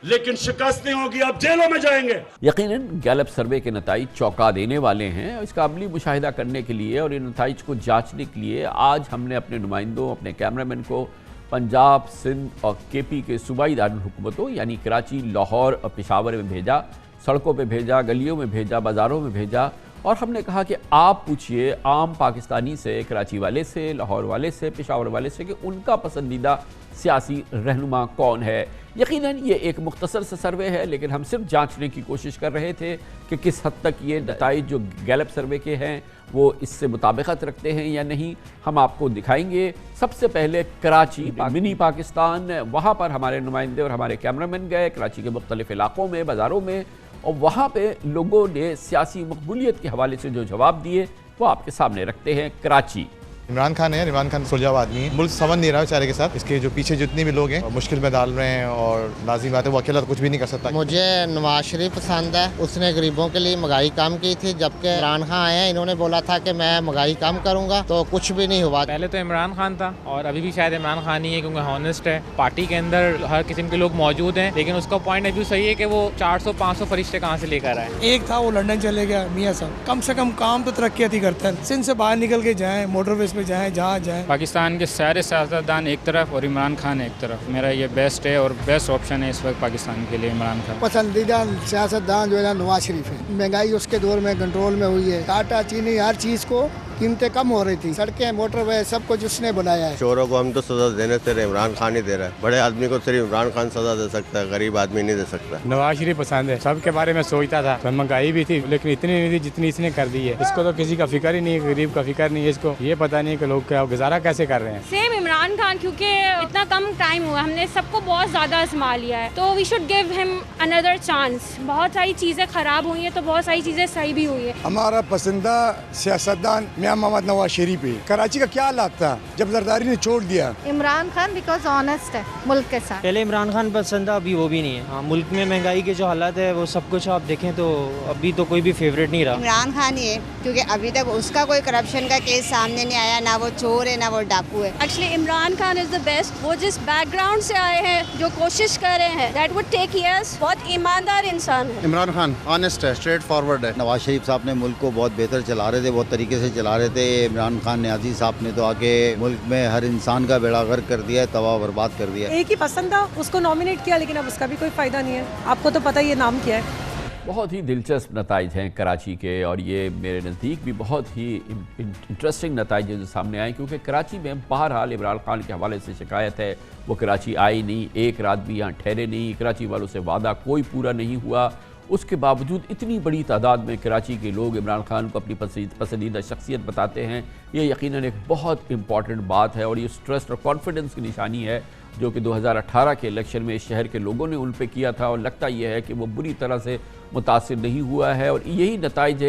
لیکن شکست نہیں ہوگی، آپ جیلوں میں جائیں گے۔ یقیناً گیلپ سروے کے نتائج چونکا دینے والے ہیں۔ اس کا عملی مشاہدہ کرنے کے لیے اور ان نتائج کو جانچنے کے لیے آج ہم نے اپنے نمائندوں، اپنے کیمرامین کو پنجاب، سندھ اور کے پی کے صوبائی دارالحکومتوں یعنی کراچی، لاہور اور پشاور میں بھیجا، سڑکوں پہ بھیجا، گلیوں میں بھیجا، بازاروں میں بھیجا، اور ہم نے کہا کہ آپ پوچھئے عام پاکستانی سے، کراچی والے سے، لاہور والے سے، پشاور والے سے کہ ان کا پسندیدہ سیاسی رہنما کون ہے۔ یقیناً یہ ایک مختصر سا سروے ہے، لیکن ہم صرف جانچنے کی کوشش کر رہے تھے کہ کس حد تک یہ نتائج جو گیلپ سروے کے ہیں وہ اس سے مطابقت رکھتے ہیں یا نہیں۔ ہم آپ کو دکھائیں گے۔ سب سے پہلے کراچی، منی پاکستان، وہاں پر ہمارے نمائندے اور ہمارے کیمرامین گئے، کراچی کے مختلف علاقوں میں، بازاروں میں، اور وہاں پہ لوگوں نے سیاسی مقبولیت کے حوالے سے جو جواب دیے وہ آپ کے سامنے رکھتے ہیں۔ کراچی، عمران خان ہے، عمران خان سلجھاؤ آدمی ہے، ملک سمجھ نہیں رہا بیچارے کے ساتھ، اس کے جو پیچھے جتنے بھی لوگ ہیں مشکل میں ڈال رہے ہیں، اور لازمی بات ہے وہ اکیلا کچھ بھی نہیں کر سکتا۔ مجھے نواز شریف پسند ہے، اس نے غریبوں کے لیے مہنگائی کم کی تھی، جبکہ عمران خان آئے ہیں، انہوں نے بولا تھا کہ میں مہنگائی کم کروں گا تو کچھ بھی نہیں ہوا۔ پہلے تو عمران خان تھا اور ابھی بھی شاید عمران خان ہی ہے، کیونکہ ہانسٹ ہے، پارٹی کے اندر ہر قسم کے لوگ موجود ہیں، لیکن اس کا پوائنٹ آف ویو صحیح ہے کہ وہ 400-500 فرشتے کہاں سے لے کر آئے۔ ایک تھا وہ لندن چلے گیا میاں صاحب، کم سے کم کام تو ترقیاتی کرتا ہے، سندھ سے باہر نکل کے جائیں، موٹر ویز پہ جائیں، جہاں جائیں۔ پاکستان کے سارے سیاستدان ایک طرف اور عمران خان ایک طرف، میرا یہ بیسٹ ہے اور بیسٹ آپشن ہے اس وقت پاکستان کے لیے عمران خان۔ پسندیدہ سیاستدان جو ہے نا نواز شریف ہے، مہنگائی اس کے دور میں کنٹرول میں ہوئی ہے، ٹاٹا چینی ہر چیز کو قیمتیں کم ہو رہی تھی، سڑکیں، موٹر وے سب کچھ اس نے بنایا ہے۔ چوروں کو ہم تو سزا دینے سے عمران خان ہی دے رہا ہے، بڑے آدمی کو صرف عمران خان سزا دے سکتا ہے، غریب آدمی نہیں دے سکتا۔ نواز شریف پسند ہے، سب کے بارے میں سوچتا تھا، مہنگائی بھی تھی لیکن اتنی نہیں تھی جتنی اس نے کر دی ہے، اس کو تو کسی کا فکر ہی نہیں ہے، غریب کا فکر نہیں ہے، اس کو یہ پتہ نہیں کہ لوگ کیا گزارا کیسے کر رہے ہیں۔ سیم عمران خان، کیونکہ اتنا کم ٹائم ہوا، ہم نے سب کو بہت زیادہ آزما لیا ہے، تو وی شوڈ گیو ہم اندر چانس۔ بہت ساری چیزیں خراب ہوئی ہیں تو بہت ساری چیزیں صحیح بھی ہوئی ہیں۔ ہمارا پسندیدہ سیاستدان میاں محمد نواز شریف ہے۔ کراچی کا کیا حالات تھا جب زرداری نے چھوڑ دیا؟ عمران خان بیکاز آنیسٹ ہے ملک کے ساتھ۔ پہلے عمران خان پسند تھا، ابھی وہ بھی نہیں ہے۔ ہاں، ملک میں مہنگائی کے جو حالات ہے وہ سب کچھ آپ دیکھیں تو ابھی تو کوئی بھی فیوریٹ نہیں رہا۔ عمران خان ہی ہے، کیونکہ ابھی تک اس کا کوئی کرپشن کا کیس سامنے نہیں آیا، نہ وہ چور ہے نہ وہ ڈاکو ہے۔ Actually Imran Khan is the best, وہ جس بیک گراؤنڈ سے آئے ہیں، جو کوشش کر رہے ہیں، دیٹ وڈ ٹیک ایئرس، بہت ایماندار انسان ہے۔ عمران خان آنیسٹ ہے، اسٹریٹ فارورڈ ہے۔ نواز شریف صاحب نے ملک کو بہت بہتر چلا رہے تھے، بہت طریقے سے چلا رہے تھے۔ عمران خان نیازی صاحب نے تو آگے ملک میں ہر انسان کا بیڑا غرق کر دیا ہے، تباہ برباد کر دیا ہے۔ ایک ہی پسند تھا، اس کو نامینیٹ کیا، لیکن اب اس کا بھی کوئی فائدہ نہیں ہے، آپ کو تو پتہ یہ نام کیا ہے۔ بہت ہی دلچسپ نتائج ہیں کراچی کے، اور یہ میرے نزدیک بھی بہت ہی انٹرسٹنگ نتائج جو سامنے آئے، کیونکہ کراچی میں بہرحال عمران خان کے حوالے سے شکایت ہے، وہ کراچی آئی نہیں، ایک رات بھی یہاں ٹھہرے نہیں، کراچی والوں سے وعدہ کوئی پورا نہیں ہوا۔ اس کے باوجود اتنی بڑی تعداد میں کراچی کے لوگ عمران خان کو اپنی پسندیدہ شخصیت بتاتے ہیں، یہ یقیناً ایک بہت امپورٹنٹ بات ہے، اور یہ ٹرسٹ اور کانفیڈنس کی نشانی ہے جو کہ 2018 کے الیکشن میں اس شہر کے لوگوں نے ان پہ کیا تھا، اور لگتا یہ ہے کہ وہ بری طرح سے متاثر نہیں ہوا ہے۔ اور یہی نتائج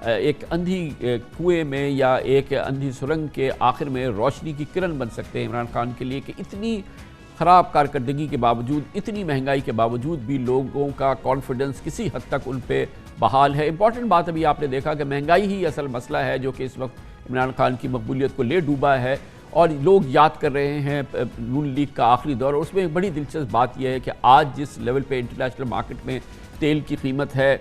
ایک اندھی کنویں میں یا ایک اندھی سرنگ کے آخر میں روشنی کی کرن بن سکتے ہیں عمران خان کے لیے، کہ اتنی خراب کارکردگی کے باوجود، اتنی مہنگائی کے باوجود بھی لوگوں کا کانفیڈنس کسی حد تک ان پہ بحال ہے۔ امپورٹنٹ بات ابھی آپ نے دیکھا کہ مہنگائی ہی اصل مسئلہ ہے جو کہ اس وقت عمران خان کی مقبولیت کو لے ڈوبا ہے، اور لوگ یاد کر رہے ہیں نون لیگ کا آخری دور، اور اس میں ایک بڑی دلچسپ بات یہ ہے کہ آج جس لیول پہ انٹرنیشنل مارکیٹ میں تیل کی قیمت ہے،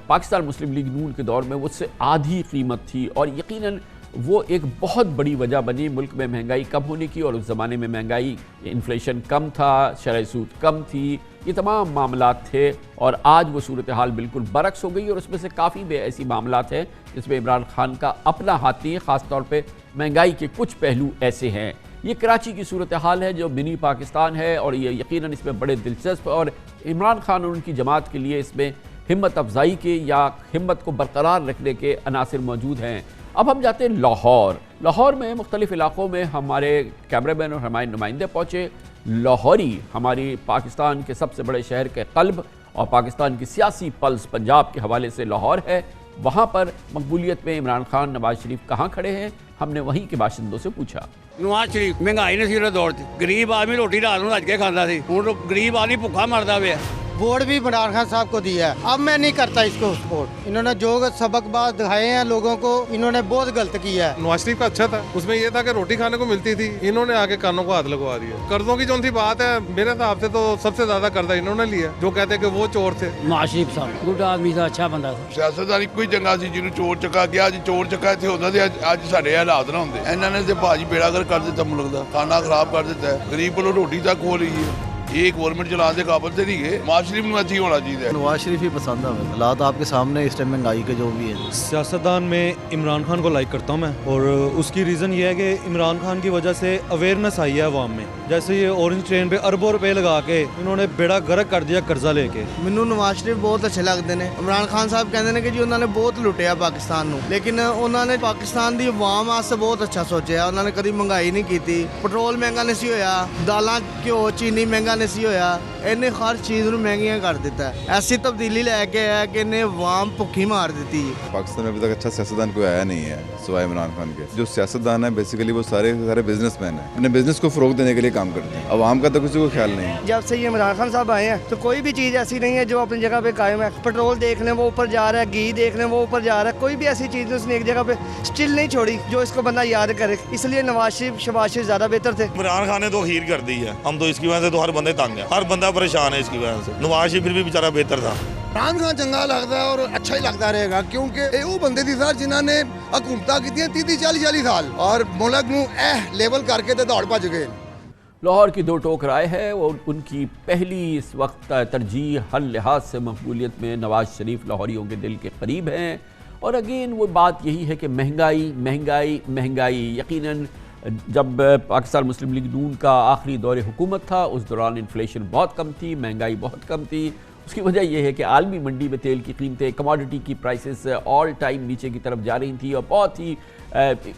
پاکستان مسلم لیگ نون کے دور میں وہ اس سے آدھی قیمت تھی، اور یقیناً وہ ایک بہت بڑی وجہ بنی ملک میں مہنگائی کم ہونے کی، اور اس زمانے میں مہنگائی انفلیشن کم تھا، شرح سود کم تھی، یہ تمام معاملات تھے، اور آج وہ صورتحال بالکل برعکس ہو گئی، اور اس میں سے کافی ایسی معاملات ہیں جس میں عمران خان کا اپنا ہاتھ نہیں ہے، خاص طور پہ مہنگائی کے کچھ پہلو ایسے ہیں۔ یہ کراچی کی صورتحال ہے جو منی پاکستان ہے، اور یہ یقیناً اس میں بڑے دلچسپ اور عمران خان اور ان کی جماعت کے لیے اس میں ہمت افزائی کے یا ہمت کو برقرار رکھنے کے عناصر موجود ہیں۔ اب ہم جاتے ہیں لاہور میں مختلف علاقوں میں ہمارے کیمرہ مین اور ہمارے نمائندے پہنچے۔ لاہوری ہماری پاکستان کے سب سے بڑے شہر کے قلب اور پاکستان کی سیاسی پلس پنجاب کے حوالے سے لاہور ہے، وہاں پر مقبولیت میں عمران خان نواز شریف کہاں کھڑے ہیں، ہم نے وہیں کے باشندوں سے پوچھا۔ نواز شریف مہنگائی نے سر دوڑ دی، غریب آدمی روٹی رات نوں رج کے کھانا سی، ہوں غریب آدمی بھوکا مردا پیا۔ ووٹ بھی عمران خان صاحب کو دیا ہے، اب میں نہیں کرتا اس کو سپورٹ۔ انہوں نے جو سبق بات دکھائے ہیں لوگوں کو، انہوں نے بہت غلط کیا ہے۔ نواز شریف کا اچھا تھا، اس میں یہ تھا کہ روٹی کھانے کو ملتی تھی، انہوں نے آگے کانوں کو ہاتھ لگوا دیا۔ قرضوں کی جو سی بات ہے میرے حساب سے تو سب سے زیادہ قرضہ انہوں نے لیا، جو کہتے ہیں کہ وہ چور تھے۔ نواز شریف صاحب گڈ آدمی تھا، اچھا بندہ تھا۔ سیاستدان کوئی چنگا سی جنوں چور چکا گیا، اج چور چکا اتنے ہوتا تے اج سارے حالات نہ ہوندے۔ انہوں نے تے بھاجی بیڑا کر دیتا ملک دا، کھانا خراب کر دیتا ہے، غریب کو روٹی تک کھو لی ہے۔ یہ گورنمنٹ چلانے کے قابل سے نہیں ہے، نواز شریف میں اچھی ہونا چاہیے۔ نواز شریف ہی پسند ہے، حالات آپ کے سامنے اس ٹائم مہنگائی کے جو بھی ہیں۔ سیاستدان میں عمران خان کو لائک کرتا ہوں میں، اور اس کی ریزن یہ ہے کہ عمران خان کی وجہ سے اویئرنیس آئی ہے عوام میں۔ جیسے یہ اورنج ٹرین پہ اربوں روپے لگا کے انہوں نے بیڑا گرک کر دیا قرضہ لے کے۔ مینوں نواز شریف بہت اچھے لگتے ہیں۔ عمران خان صاحب کہتے ہیں کہ جی انہوں نے بہت لٹیا پاکستان نو، لیکن انہوں نے پاکستان دی عوام واسطے بہت اچھا سوچا۔ انہوں نے کبھی مہنگائی نہیں کی تھی، پٹرول مہنگا نہیں سی ہویا، دالاں گھیو چینی مہنگا نہیں سی ہویا، انہیں ہر چیز نو مہنگیاں کر دیتا ہے۔ ایسی تبدیلی لے کے آیا کہ انہیں عوام بھوکی مار دیتی ہے۔ پاکستان میں ابھی تک اچھا سیاستدان کوئی آیا نہیں ہے سوائے عمران خان کے۔ جو سیاستدان ہیں بیسیکلی وہ سارے بزنس مین ہیں، اپنے بزنس کو فروغ دینے کے لیے کام کرتے ہیں، عوام کا تو کسی کو خیال نہیں ہے۔ جب سے یہ عمران خان صاحب آئے ہیں تو کوئی بھی چیز ایسی نہیں ہے جو اپنی جگہ پہ قائم ہے۔ پٹرول دیکھ لیں وہ اوپر جا رہا ہے، گھی دیکھ لیں وہ اوپر جا رہا ہے، کوئی بھی ایسی چیز اس نے ایک جگہ پہ اسٹل نہیں چھوڑی جو اس کو بندہ یاد کرے۔ اس لیے نواز شریف شہباز شریف زیادہ بہتر تھے۔ عمران خان نے تو خیر کر دی ہے، ہم تو اس کی وجہ سے تو ہر بندے تنگ ہے، ہر بندہ پریشان ہے اس کی وجہ سے۔ نواز شریف پھر بھی بیچارہ بہتر تھا۔ عمران خان چنگا لگتا ہے اور اچھا ہی لگتا رہے گا، کیونکہ یہ وہ بندے تھی سر جنہوں نے حکومتیں کی 30-40 سال اور ملک نو لیول کر کے دوڑ بھج گئے۔ لاہور کی دو ٹوک رائے ہے، اور ان کی پہلی اس وقت ترجیح ہر لحاظ سے مقبولیت میں نواز شریف لاہوریوں کے دل کے قریب ہیں، اور اگین وہ بات یہی ہے کہ مہنگائی مہنگائی مہنگائی۔ یقیناً جب پاکستان مسلم لیگ نون کا آخری دور حکومت تھا اس دوران انفلیشن بہت کم تھی، مہنگائی بہت کم تھی۔ اس کی وجہ یہ ہے کہ عالمی منڈی میں تیل کی قیمتیں، کموڈٹی کی پرائسز آل ٹائم نیچے کی طرف جا رہی تھیں، اور بہت ہی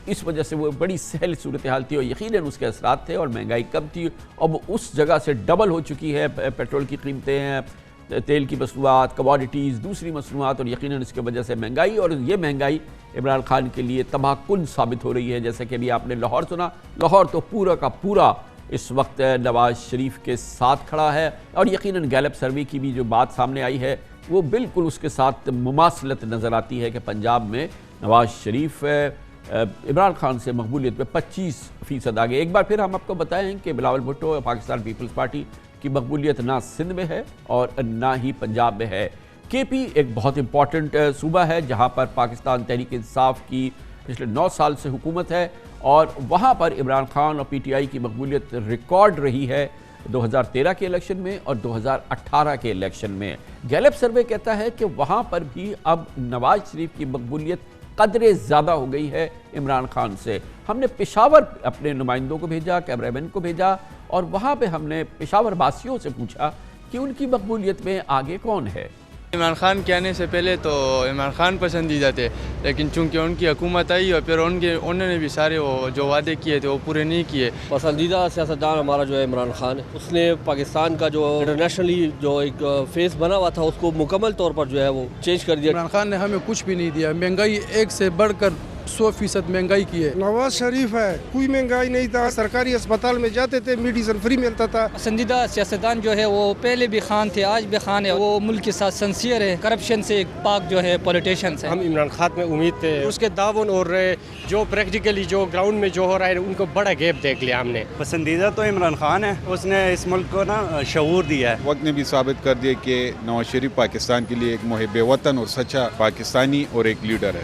اس وجہ سے وہ بڑی سہل صورتحال تھی، اور یقیناً اس کے اثرات تھے، اور مہنگائی کم تھی۔ اب اس جگہ سے ڈبل ہو چکی ہے پیٹرول کی قیمتیں ہیں، تیل کی مصنوعات، کموڈٹیز، دوسری مصنوعات، اور یقیناً اس کی وجہ سے مہنگائی، اور یہ مہنگائی عمران خان کے لیے تباہ کن ثابت ہو رہی ہے۔ جیسا کہ ابھی آپ نے لاہور سنا، لاہور تو پورا کا پورا اس وقت نواز شریف کے ساتھ کھڑا ہے، اور یقیناً گیلپ سروے کی بھی جو بات سامنے آئی ہے وہ بالکل اس کے ساتھ مماثلت نظر آتی ہے کہ پنجاب میں نواز شریف عمران خان سے مقبولیت میں 25% آگے۔ ایک بار پھر ہم آپ کو بتائیں کہ بلاول بھٹو پاکستان پیپلز پارٹی کی مقبولیت نہ سندھ میں ہے اور نہ ہی پنجاب میں ہے۔ کے پی ایک بہت امپورٹنٹ صوبہ ہے جہاں پر پاکستان تحریک انصاف کی پچھلے 9 سال سے حکومت ہے، اور وہاں پر عمران خان اور پی ٹی آئی کی مقبولیت ریکارڈ رہی ہے 2013 کے الیکشن میں اور 2018 کے الیکشن میں۔ گیلپ سروے کہتا ہے کہ وہاں پر بھی اب نواز شریف کی مقبولیت قدرے زیادہ ہو گئی ہے عمران خان سے۔ ہم نے پشاور اپنے نمائندوں کو بھیجا، کیمرہ مین کو بھیجا، اور وہاں پہ ہم نے پشاور باسیوں سے پوچھا کہ ان کی مقبولیت میں آگے کون ہے۔ عمران خان کے آنے سے پہلے تو عمران خان پسندیدہ تھے، لیکن چونکہ ان کی حکومت آئی اور پھر انہوں نے بھی سارے وہ جو وعدے کیے تھے وہ پورے نہیں کیے۔ پسندیدہ سیاستدان ہمارا جو ہے عمران خان ہے، اس نے پاکستان کا جو انٹرنیشنلی جو ایک فیس بنا ہوا تھا اس کو مکمل طور پر جو ہے وہ چینج کر دیا۔ عمران خان نے ہمیں کچھ بھی نہیں دیا، مہنگائی ایک سے بڑھ کر 100% مہنگائی کی ہے۔ نواز شریف ہے، کوئی مہنگائی نہیں تھا، سرکاری اسپتال میں جاتے تھے میڈیسن فری ملتا تھا۔ پسندیدہ سیاستدان جو ہے وہ پہلے بھی خان تھے، آج بھی خان ہے، وہ ملک کے ساتھ سنسیئر ہے، کرپشن سے پاک جو ہے پولیٹیشینس ہیں۔ ہم عمران خان میں امید تھے، اس کے تعاون اور جو پریکٹیکلی جو گراؤنڈ میں جو ہو رہا ہے ان کو بڑا گیپ دیکھ لیا ہم نے۔ پسندیدہ تو عمران خان ہے، اس نے اس ملک کو نا شعور دیا ہے۔ وقت نے بھی ثابت کر دیا کہ نواز شریف پاکستان کے لیے ایک محب وطن اور سچا پاکستانی اور ایک لیڈر ہے۔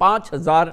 5000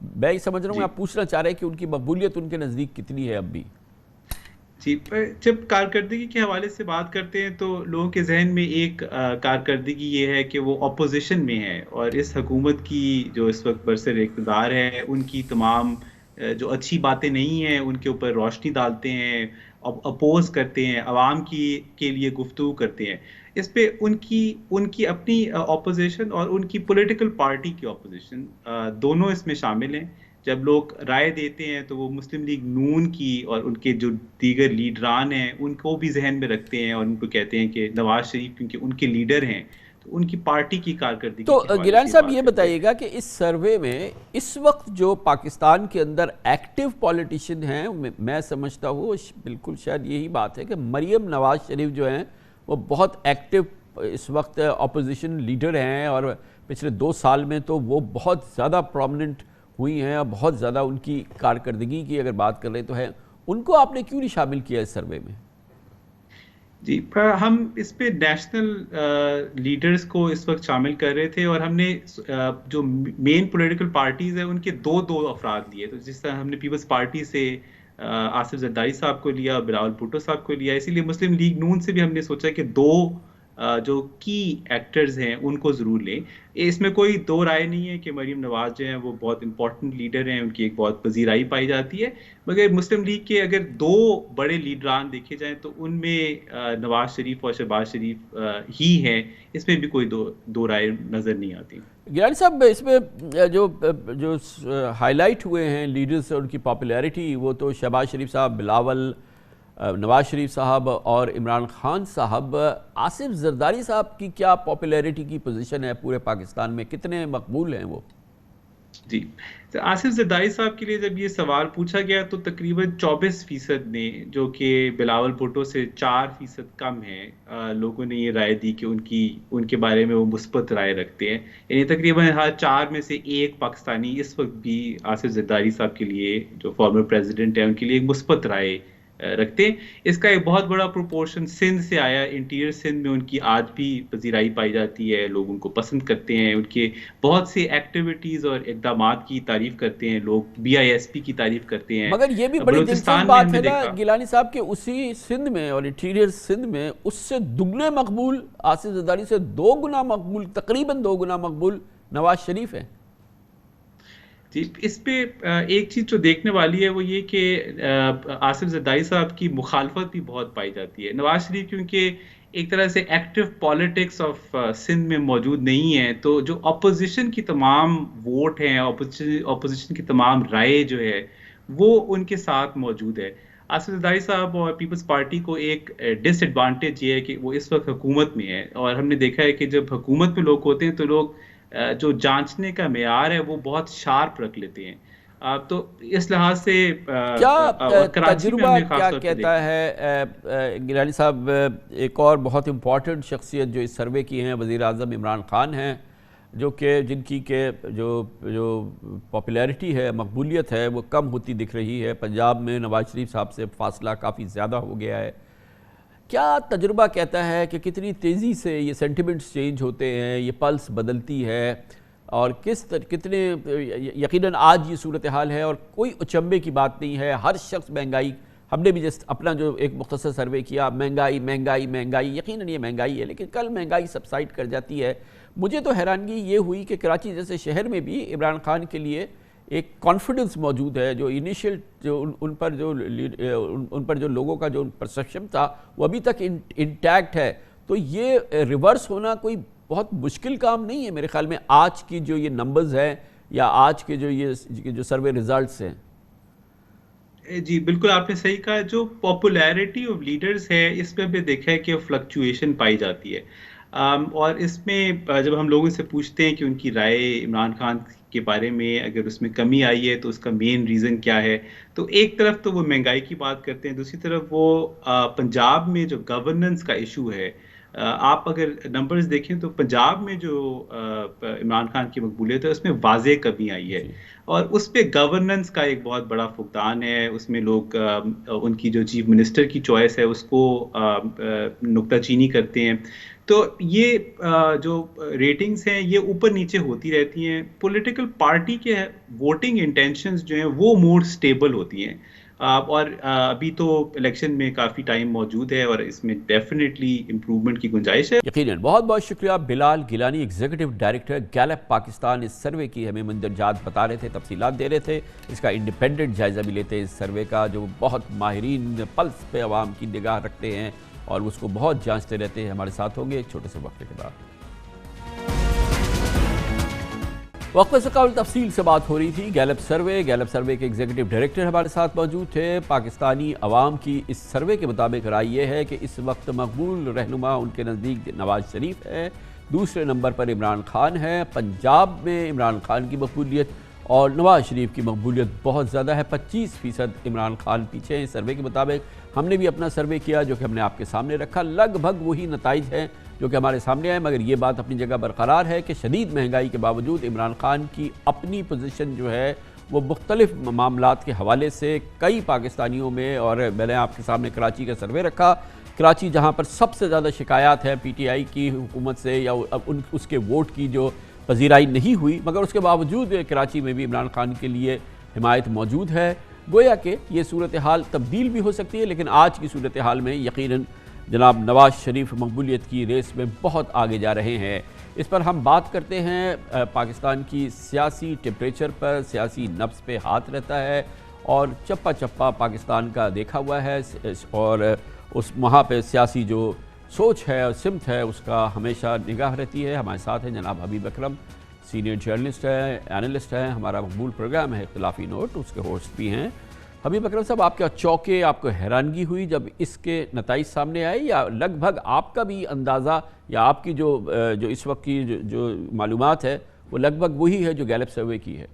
میں یہ سمجھ رہا ہوں آپ پوچھنا چاہ رہے ہیں کہ ان کی مقبولیت ان کے نزدیک کتنی ہے اب بھی؟ جی، جب کارکردگی کے حوالے سے بات کرتے ہیں تو لوگوں کے ذہن میں ایک کارکردگی یہ ہے کہ وہ اپوزیشن میں ہے اور اس حکومت کی جو اس وقت برسر اقتدار ہے ان کی تمام جو اچھی باتیں نہیں ہیں ان کے اوپر روشنی ڈالتے ہیں، اپوز کرتے ہیں، عوام کے لیے گفتگو کرتے ہیں. اس پہ ان کی اپنی اپوزیشن اور ان کی پولیٹیکل پارٹی کی اپوزیشن دونوں اس میں شامل ہیں. جب لوگ رائے دیتے ہیں تو وہ مسلم لیگ نون کی اور ان کے جو دیگر لیڈران ہیں ان کو بھی ذہن میں رکھتے ہیں اور ان کو کہتے ہیں کہ نواز شریف کیونکہ ان کے لیڈر ہیں تو ان کی پارٹی کی کارکردگی. تو گیلانی صاحب یہ بتائیے گا کہ اس سروے میں اس وقت جو پاکستان کے اندر ایکٹیو پولیٹیشین ہیں، میں سمجھتا ہوں بالکل شاید یہی بات ہے کہ مریم نواز شریف جو ہیں وہ بہت ایکٹیو اس وقت اپوزیشن لیڈر ہیں اور پچھلے 2 سال میں تو وہ بہت زیادہ پرومیننٹ ہوئی ہیں اور بہت زیادہ ان کی کارکردگی کی اگر بات کر رہے تو ہے. ان کو آپ نے کیوں نہیں شامل کیا اس سروے میں؟ جی، ہم اس پہ نیشنل لیڈرز کو اس وقت شامل کر رہے تھے اور ہم نے جو مین پولیٹیکل پارٹیز ہیں ان کے دو افراد لیے. تو جس طرح ہم نے پیپلز پارٹی سے آصف زرداری صاحب کو لیا، بلاول بھٹو صاحب کو لیا، اسی لیے مسلم لیگ نون سے بھی ہم نے سوچا کہ 2 جو کی ایکٹرز ہیں ان کو ضرور لیں. اس میں کوئی 2 رائے نہیں ہے کہ مریم نواز جو ہیں وہ بہت امپورٹنٹ لیڈر ہیں، ان کی ایک بہت پذیرائی پائی جاتی ہے، مگر مسلم لیگ کے اگر 2 بڑے لیڈران دیکھے جائیں تو ان میں نواز شریف اور شہباز شریف ہی ہیں. اس میں بھی کوئی دو رائے نظر نہیں آتی. گیلانی صاحب اس میں جو ہائی لائٹ ہوئے ہیں لیڈرز اور ان کی پاپولیرٹی، وہ تو شہباز شریف صاحب، بلاول، نواز شریف صاحب اور عمران خان صاحب. آصف زرداری صاحب کی کیا پاپولیرٹی کی پوزیشن ہے پورے پاکستان میں، کتنے مقبول ہیں وہ؟ جی، آصف زرداری صاحب کے لیے جب یہ سوال پوچھا گیا تو تقریباً 24% نے، جو کہ بلاول بھٹو سے 4% کم ہے، لوگوں نے یہ رائے دی کہ ان کے بارے میں وہ مثبت رائے رکھتے ہیں. یعنی تقریباً ہر 4 میں سے 1 پاکستانی اس وقت بھی آصف زرداری صاحب کے لیے، جو فارمر پریزیڈنٹ ہیں، ان کے لیے ایک مثبت رائے رکھتے ہیں. اس کا ایک بہت بڑا پروپورشن سندھ سے آیا. انٹیریئر سندھ میں ان کی آج بھی پذیرائی پائی جاتی ہے، لوگ ان کو پسند کرتے ہیں، ان کے بہت سی ایکٹیویٹیز اور اقدامات کی تعریف کرتے ہیں لوگ، BISP کی تعریف کرتے ہیں. مگر یہ بھی بڑی دلچسپ بات ہے نا گیلانی صاحب کہ اسی سندھ میں اور انٹیریئر سندھ میں اس سے دگنے مقبول، آصف زرداری سے 2 گنا مقبول، تقریباً 2 گنا مقبول نواز شریف ہیں. جی، اس پہ ایک چیز جو دیکھنے والی ہے وہ یہ کہ آصف زرداری صاحب کی مخالفت بھی بہت پائی جاتی ہے. نواز شریف کیونکہ ایک طرح سے ایکٹیو پالیٹکس آف سندھ میں موجود نہیں ہے، تو جو اپوزیشن کی تمام ووٹ ہیں، اپوزیشن کی تمام رائے جو ہے وہ ان کے ساتھ موجود ہے. آصف زرداری صاحب اور پیپلز پارٹی کو ایک ڈس ایڈوانٹیج یہ ہے کہ وہ اس وقت حکومت میں ہے، اور ہم نے دیکھا ہے کہ جب حکومت میں لوگ ہوتے ہیں تو لوگ جو جانچنے کا معیار ہے وہ بہت شارپ رکھ لیتے ہیں. تو اس لحاظ سے کیا تجربہ کیا کہتا ہے گیلانی صاحب؟ ایک اور بہت امپورٹنٹ شخصیت جو اس سروے کی ہیں وزیر اعظم عمران خان ہیں، جو کہ جن کی کہ جو پاپولیرٹی ہے، مقبولیت ہے، وہ کم ہوتی دکھ رہی ہے. پنجاب میں نواز شریف صاحب سے فاصلہ کافی زیادہ ہو گیا ہے. کیا تجربہ کہتا ہے کہ کتنی تیزی سے یہ سینٹیمنٹس چینج ہوتے ہیں، یہ پلس بدلتی ہے، اور کتنے یقیناً آج یہ صورتحال ہے اور کوئی اچنبے کی بات نہیں ہے. ہر شخص مہنگائی، ہم نے بھی جس اپنا جو ایک مختصر سروے کیا، مہنگائی مہنگائی مہنگائی، یقیناً یہ مہنگائی ہے، لیکن کل مہنگائی سبسائڈ کر جاتی ہے. مجھے تو حیرانگی یہ ہوئی کہ کراچی جیسے شہر میں بھی عمران خان کے لیے ایک کانفیڈنس موجود ہے، جو انیشیل جو ان پر جو لوگوں کا جو پرسیپشن تھا وہ ابھی تک انٹیکٹ ہے. تو یہ ریورس ہونا کوئی بہت مشکل کام نہیں ہے میرے خیال میں، آج کی جو یہ نمبرز ہیں یا آج کے جو سروے ریزلٹس ہیں. جی بالکل آپ نے صحیح کہا. جو پاپولیرٹی آف لیڈرز ہے اس میں ہم نے دیکھا ہے کہ فلکچویشن پائی جاتی ہے، اور اس میں جب ہم لوگوں سے پوچھتے ہیں کہ ان کی رائے عمران خان کے بارے میں اگر اس میں کمی آئی ہے تو اس کا مین ریزن کیا ہے، تو ایک طرف تو وہ مہنگائی کی بات کرتے ہیں، دوسری طرف وہ پنجاب میں جو گورننس کا ایشو ہے. آپ اگر نمبرز دیکھیں تو پنجاب میں جو عمران خان کی مقبولیت ہے اس میں واضح کمی آئی ہے، اور اس پہ گورننس کا ایک بہت بڑا فقدان ہے. اس میں لوگ ان کی جو چیف منسٹر کی چوائس ہے اس کو نکتہ چینی کرتے ہیں. تو یہ جو ریٹنگز ہیں یہ اوپر نیچے ہوتی رہتی ہیں. پولیٹیکل پارٹی کے ووٹنگ انٹینشنز جو ہیں وہ مور سٹیبل ہوتی ہیں, اور ابھی تو الیکشن میں کافی ٹائم موجود ہے اور اس میں ڈیفینیٹلی امپروومنٹ کی گنجائش ہے. یقیناً. بہت بہت شکریہ Bilal Gilani, executive director Gallup Pakistan. اس سروے کی ہمیں مندرجات بتا رہے تھے, تفصیلات دے رہے تھے, اس کا انڈیپینڈنٹ جائزہ بھی لیتے ہیں اس سروے کا, جو بہت ماہرین پلس پہ عوام کی نگاہ رکھتے ہیں اور اس کو بہت جانچتے رہتے ہیں. ہمارے ساتھ ہوں گے ایک چھوٹے سے وقفے کے بعد. وقفے سے قبل تفصیل سے بات ہو رہی تھی. گیلپ سروے کے ایگزیکٹو ڈائریکٹر ہمارے ساتھ موجود تھے. پاکستانی عوام کی اس سروے کے مطابق رائے یہ ہے کہ اس وقت مقبول رہنما ان کے نزدیک نواز شریف ہے, دوسرے نمبر پر عمران خان ہے. پنجاب میں عمران خان کی مقبولیت اور نواز شریف کی مقبولیت بہت زیادہ ہے, 25% عمران خان پیچھے ہیں اس سروے کے مطابق. ہم نے بھی اپنا سروے کیا جو کہ ہم نے آپ کے سامنے رکھا, لگ بھگ وہی نتائج ہیں جو کہ ہمارے سامنے آئے, مگر یہ بات اپنی جگہ برقرار ہے کہ شدید مہنگائی کے باوجود عمران خان کی اپنی پوزیشن جو ہے وہ مختلف معاملات کے حوالے سے کئی پاکستانیوں میں, اور میں نے آپ کے سامنے کراچی کا سروے رکھا, کراچی جہاں پر سب سے زیادہ شکایات ہیں پی ٹی آئی کی حکومت سے یا اس کے ووٹ کی جو پذیرائی نہیں ہوئی, مگر اس کے باوجود کراچی میں بھی عمران خان کے لیے حمایت موجود ہے. گویا کہ یہ صورتحال تبدیل بھی ہو سکتی ہے, لیکن آج کی صورتحال میں یقیناً جناب نواز شریف مقبولیت کی ریس میں بہت آگے جا رہے ہیں. اس پر ہم بات کرتے ہیں. پاکستان کی سیاسی ٹیمپریچر پر, سیاسی نبض پہ ہاتھ رہتا ہے اور چپا چپا پاکستان کا دیکھا ہوا ہے, اور اس وہاں پہ سیاسی جو سوچ ہے اور سمت ہے اس کا ہمیشہ نگاہ رہتی ہے. ہمارے ساتھ ہیں جناب حبیب اکرم, سینئر جرنلسٹ ہیں, اینالسٹ ہیں. ہمارا مقبول پروگرام ہے اختلافی نوٹ, اس کے ہوسٹ بھی ہیں. حبیب اکرم صاحب, آپ کیا چوکے, آپ کو حیرانگی ہوئی جب اس کے نتائج سامنے آئے, یا لگ بھگ آپ کا بھی اندازہ یا آپ کی جو اس وقت کی جو معلومات ہے وہ لگ بھگ وہی ہے جو گیلپ سروے کی ہے؟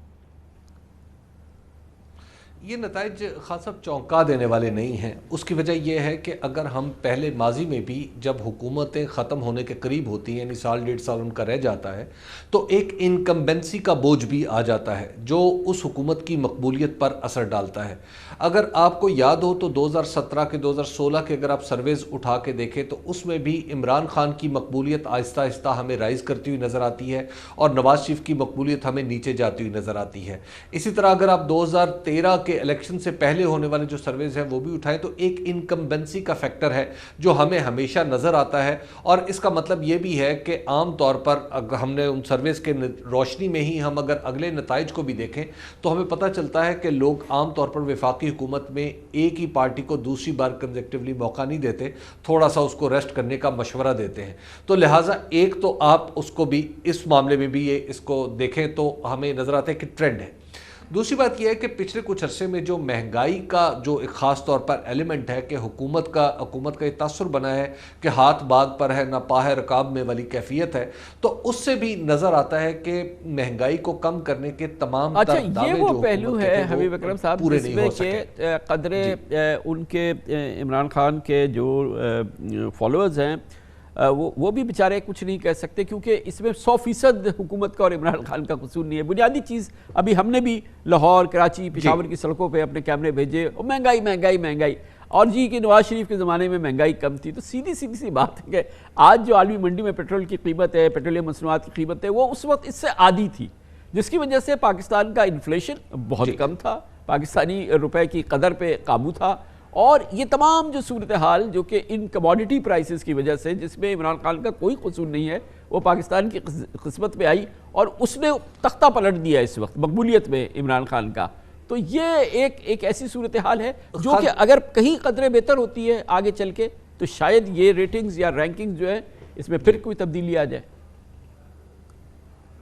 یہ نتائج خاص چونکا دینے والے نہیں ہیں. اس کی وجہ یہ ہے کہ اگر ہم پہلے ماضی میں بھی جب حکومتیں ختم ہونے کے قریب ہوتی ہیں, یعنی سال ڈیڑھ سال ان کا رہ جاتا ہے, تو ایک انکمبنسی کا بوجھ بھی آ جاتا ہے جو اس حکومت کی مقبولیت پر اثر ڈالتا ہے. اگر آپ کو یاد ہو تو 2017 کے 2016 کے اگر آپ سرویز اٹھا کے دیکھیں تو اس میں بھی عمران خان کی مقبولیت آہستہ آہستہ ہمیں رائز کرتی ہوئی نظر آتی ہے اور نواز شریف کی مقبولیت ہمیں نیچے جاتی ہوئی نظر آتی ہے. اسی طرح اگر آپ 2013 کے الیکشن سے پہلے ہونے والے جو سرویز ہیں وہ بھی اٹھائیں تو ایک انکمبنسی کا فیکٹر ہے جو ہمیں ہمیشہ نظر آتا ہے. اور اس کا مطلب یہ بھی ہے کہ عام طور پر اگر ہم نے ان سرویز کے روشنی میں ہی ہم اگر اگلے نتائج کو بھی دیکھیں تو ہمیں پتہ چلتا ہے کہ لوگ عام طور پر وفاقی حکومت میں ایک ہی پارٹی کو دوسری بار کنزیکٹیولی موقع نہیں دیتے, تھوڑا سا اس کو ریسٹ کرنے کا مشورہ دیتے ہیں. تو لہٰذا ایک تو آپ اس کو بھی اس معاملے میں بھی اس کو دیکھیں تو ہمیں نظر آتا ہے کہ ٹرینڈ ہے. دوسری بات یہ ہے کہ پچھلے کچھ عرصے میں جو مہنگائی کا جو ایک خاص طور پر ایلیمنٹ ہے کہ حکومت کا یہ تاثر بنا ہے کہ ہاتھ باغ پر ہے نہ پا ہے رکاب میں والی کیفیت ہے, تو اس سے بھی نظر آتا ہے کہ مہنگائی کو کم کرنے کے تمام یہ وہ پہلو ہے حبیب اکرم صاحب جس میں کہ قدرے ان کے عمران خان کے جو فالوورز ہیں وہ بھی بیچارے کچھ نہیں کہہ سکتے, کیونکہ اس میں 100% حکومت کا اور عمران خان کا قصور نہیں ہے. بنیادی چیز ابھی ہم نے بھی لاہور, کراچی, پشاور کی سڑکوں پہ اپنے کیمرے بھیجے, مہنگائی مہنگائی مہنگائی, اور کہ نواز شریف کے زمانے میں مہنگائی کم تھی. تو سیدھی سی بات ہے کہ آج جو عالمی منڈی میں پیٹرول کی قیمت ہے, پیٹرولیم مصنوعات کی قیمت ہے, وہ اس وقت اس سے عادی تھی, جس کی وجہ سے پاکستان کا انفلیشن بہت کم تھا, پاکستانی روپے کی قدر پہ قابو تھا. اور یہ تمام جو صورتحال جو کہ ان کموڈیٹی پرائسز کی وجہ سے, جس میں عمران خان کا کوئی قصور نہیں ہے, وہ پاکستان کی قسمت پہ آئی اور اس نے تختہ پلٹ دیا اس وقت مقبولیت میں عمران خان کا. تو یہ ایک ایسی صورتحال ہے جو کہ اگر کہیں قدرے بہتر ہوتی ہے آگے چل کے تو شاید یہ ریٹنگز یا رینکنگز جو ہے اس میں پھر کوئی تبدیلی آ جائے.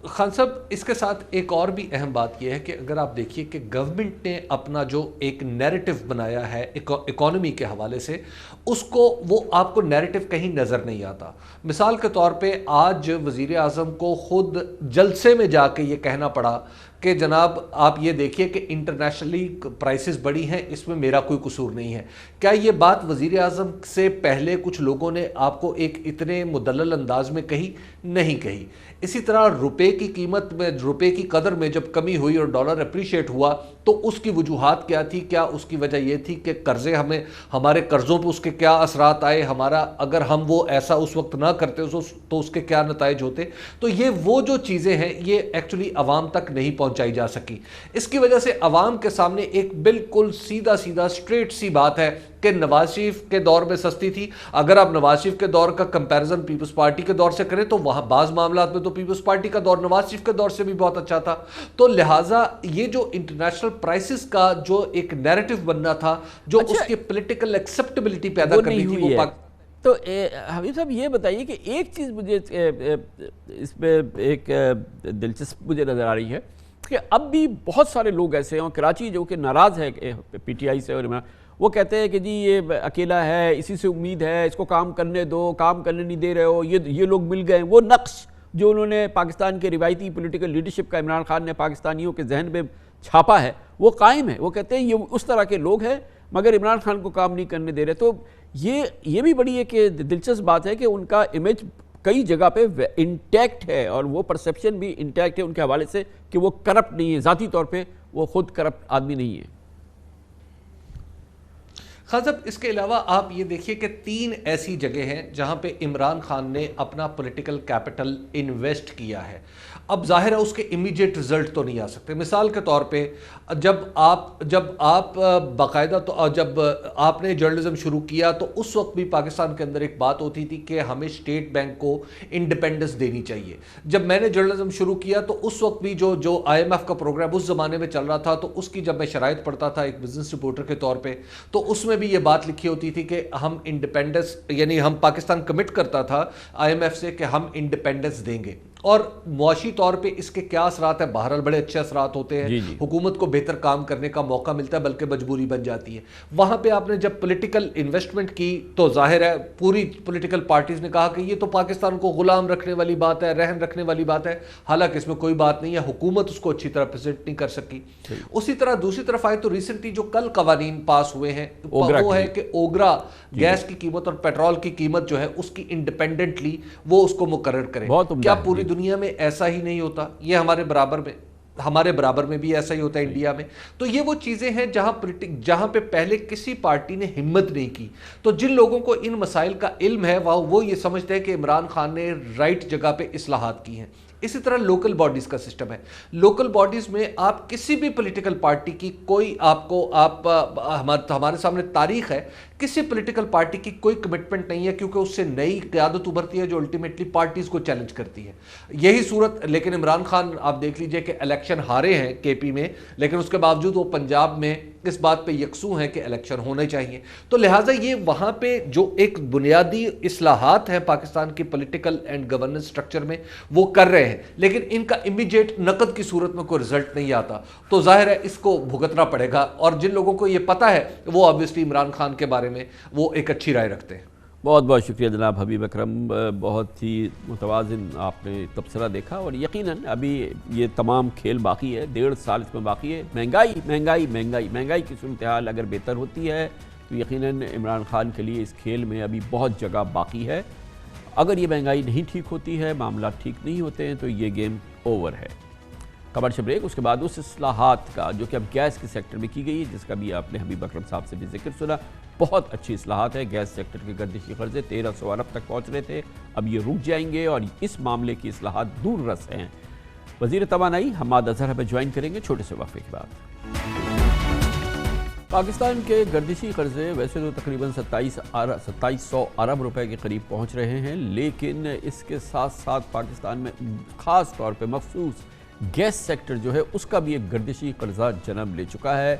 خان صاحب, اس کے ساتھ ایک اور بھی اہم بات یہ ہے کہ اگر آپ دیکھیے کہ گورنمنٹ نے اپنا جو ایک نیریٹو بنایا ہے اکانومی کے حوالے سے, اس کو وہ آپ کو نیریٹو کہیں نظر نہیں آتا. مثال کے طور پہ آج وزیر اعظم کو خود جلسے میں جا کے یہ کہنا پڑا کہ جناب آپ یہ دیکھیے کہ انٹرنیشنلی پرائسز بڑی ہیں, اس میں میرا کوئی قصور نہیں ہے. کیا یہ بات وزیر اعظم سے پہلے کچھ لوگوں نے آپ کو ایک اتنے مدلل انداز میں کہی؟ نہیں کہی. اسی طرح روپے کی قیمت میں, روپے کی قدر میں جب کمی ہوئی اور ڈالر اپریشیٹ ہوا تو اس کی وجوہات کیا تھی؟ کیا اس کی وجہ یہ تھی کہ قرضے ہمارے قرضوں پہ اس کے کیا اثرات آئے، ہمارا اگر ہم وہ ایسا اس وقت نہ کرتے تو اس کے کیا نتائج ہوتے؟ تو یہ وہ جو چیزیں ہیں یہ ایکچولی عوام تک نہیں پہنچائی جا سکی. اس کی وجہ سے عوام کے سامنے ایک بالکل سیدھا اسٹریٹ سی بات ہے کہ نواز شریف کے دور میں سستی تھی. اگر آپ نواز شریف کے دور کا کمپیریزن پیپلز پارٹی کے دور سے کریں تو وہاں بعض معاملات میں تو پیپلز پارٹی کا دور نواز شریف کے دور سے بھی بہت اچھا تھا. تو لہٰذا یہ جو انٹرنیشنل پرائسز کا جو ایک نیریٹو بننا تھا، جو اس کی پولیٹیکل ایکسیپٹیبلٹی پیدا کرنی تھی، وہ تو حبیب صاحب یہ بتائیے کہ ایک چیز مجھے اس پہ ایک دلچسپ مجھے نظر آ رہی ہے کہ اب بھی بہت سارے لوگ ایسے ہیں، اور کراچی جو کہ ناراض ہے پی ٹی آئی سے، اور وہ کہتے ہیں کہ جی یہ اکیلا ہے، اسی سے امید ہے، اس کو کام کرنے دو، کام کرنے نہیں دے رہے ہو، یہ لوگ مل گئے. وہ نقش جو انہوں نے پاکستان کے روایتی پولیٹیکل لیڈرشپ کا عمران خان نے پاکستانیوں کے ذہن میں چھاپا ہے، وہ قائم ہے. وہ کہتے ہیں یہ اس طرح کے لوگ ہیں مگر عمران خان کو کام نہیں کرنے دے رہے. تو یہ بھی بڑی ایک دلچسپ بات ہے کہ ان کا امیج کئی جگہ پہ انٹیکٹ ہے، اور وہ پرسیپشن بھی انٹیکٹ ہے ان کے حوالے سے کہ وہ کرپٹ نہیں ہے، ذاتی طور پہ وہ خود کرپٹ آدمی نہیں ہے. خان صاحب، اس کے علاوہ آپ یہ دیکھیے کہ 3 ایسی جگہ ہیں جہاں پہ عمران خان نے اپنا پولیٹیکل کیپٹل انویسٹ کیا ہے. اب ظاہر ہے اس کے امیڈیٹ رزلٹ تو نہیں آ سکتے. مثال کے طور پہ جب آپ باقاعدہ تو جب آپ نے جرنلزم شروع کیا تو اس وقت بھی پاکستان کے اندر ایک بات ہوتی تھی کہ ہمیں اسٹیٹ بینک کو انڈیپینڈنس دینی چاہیے. جب میں نے جرنلزم شروع کیا تو اس وقت بھی جو IMF کا پروگرام اس زمانے میں چل رہا تھا، تو اس کی جب میں شرائط پڑھتا تھا ایک بزنس رپورٹر کے طور پہ، تو اس میں بھی یہ بات لکھی ہوتی تھی کہ ہم انڈیپینڈنس، یعنی ہم پاکستان کمٹ کرتا تھا IMF سے کہ ہم انڈیپینڈنس دیں گے. اور معاشی طور پہ اس کے کیا اثرات ہیں؟ بہرحال بڑے اچھے اثرات ہوتے ہیں. حکومت کو بہتر کام کرنے کا موقع ملتا ہے، بلکہ مجبوری بن جاتی ہے. وہاں پہ آپ نے جب پولیٹیکل انویسٹمنٹ کی تو ظاہر ہے پوری پولیٹیکل پارٹیز نے کہا کہ یہ تو پاکستان کو غلام رکھنے والی بات ہے، رہن رکھنے والی بات ہے. حالانکہ اس میں کوئی بات نہیں ہے، حکومت اس کو اچھی طرح پریزنٹ نہیں کر سکی. اسی طرح دوسری طرف آئے تو ریسنٹلی جو کل قوانین پاس ہوئے ہیں وہ ہے کہ اوگرا گیس کی قیمت اور پیٹرول کی قیمت جو ہے اس کی انڈیپینڈنٹلی وہ اس کو مقرر کریں. کیا پوری دنیا میں ایسا ہی نہیں ہوتا؟ یہ ہمارے برابر میں بھی ایسا ہی ہوتا ہے انڈیا میں. تو یہ وہ چیزیں ہیں جہاں پہ پہلے کسی پارٹی نے ہمت نہیں کی. تو جن لوگوں کو ان مسائل کا علم ہے وہ یہ سمجھتے ہیں کہ عمران خان نے رائٹ جگہ پہ اصلاحات کی ہیں. اسی طرح لوکل باڈیز کا سسٹم ہے. لوکل باڈیز میں آپ کسی بھی پولیٹیکل پارٹی کی کوئی ہمارے سامنے تاریخ ہے، کسی پولیٹیکل پارٹی کی کوئی کمٹمنٹ نہیں ہے، کیونکہ اس سے نئی قیادت ابھرتی ہے جو الٹیمیٹلی پارٹیز کو چیلنج کرتی ہے. یہی صورت لیکن عمران خان آپ دیکھ لیجئے کہ الیکشن ہارے ہیں KP میں، لیکن اس کے باوجود وہ پنجاب میں اس بات پہ یکسو ہیں کہ الیکشن ہونے چاہیے. تو لہٰذا یہ وہاں پہ جو ایک بنیادی اصلاحات ہیں پاکستان کی پولیٹیکل اینڈ گورننس سٹرکچر میں وہ کر رہے ہیں، لیکن ان کا امیڈیٹ نقد کی صورت میں کوئی رزلٹ نہیں آتا. تو ظاہر ہے اس کو بھگتنا پڑے گا، اور جن لوگوں کو یہ پتہ ہے وہ obviously عمران خان کے بارے میں وہ ایک اچھی رائے رکھتے ہیں. بہت بہت شکریہ جناب حبیب اکرم، بہت ہی متوازن آپ نے تبصرہ دیکھا. اور یقیناً ابھی یہ تمام کھیل باقی ہے، 1.5 سال اس میں باقی ہے. مہنگائی کی صورتحال اگر بہتر ہوتی ہے تو یقیناً عمران خان کے لیے اس کھیل میں ابھی بہت جگہ باقی ہے. اگر یہ مہنگائی نہیں ٹھیک ہوتی ہے، معاملات ٹھیک نہیں ہوتے ہیں تو یہ گیم اوور ہے. کمرشل بریک، اس کے بعد اس اصلاحات کا جو کہ اب گیس کے سیکٹر میں کی گئی ہے، جس کا بھی آپ نے حبیب اکرم صاحب سے بھی ذکر سنا. بہت اچھی اصلاحات ہے. گیس سیکٹر کے گردشی قرضے 1300 ارب تک پہنچ رہے تھے، اب یہ رک جائیں گے، اور اس معاملے کی اصلاحات دور رس ہیں. وزیر توانائی حماد اظہر ہمیں جوائن کریں گے چھوٹے سے وقفے کے بعد. پاکستان کے گردشی قرضے ویسے تو تقریباً 2700 ارب روپے کے قریب پہنچ رہے ہیں، لیکن اس کے ساتھ ساتھ پاکستان میں خاص طور پہ مخصوص گیس سیکٹر جو ہے اس کا بھی ایک گردشی قرضہ جنم لے چکا ہے.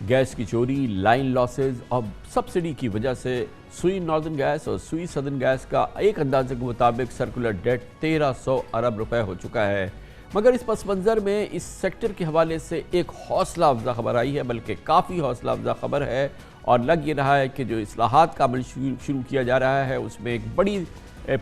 گیس کی چوری، لائن لاسز اور سبسڈی کی وجہ سے سوئی ناردرن گیس اور سوئی سدرن گیس کا ایک اندازے کے مطابق سرکولر ڈیٹ 1300 ارب روپے ہو چکا ہے. مگر اس پس منظر میں اس سیکٹر کے حوالے سے ایک حوصلہ افزا خبر آئی ہے، بلکہ کافی حوصلہ افزا خبر ہے، اور لگ یہ رہا ہے کہ جو اصلاحات کا عمل شروع کیا جا رہا ہے اس میں ایک بڑی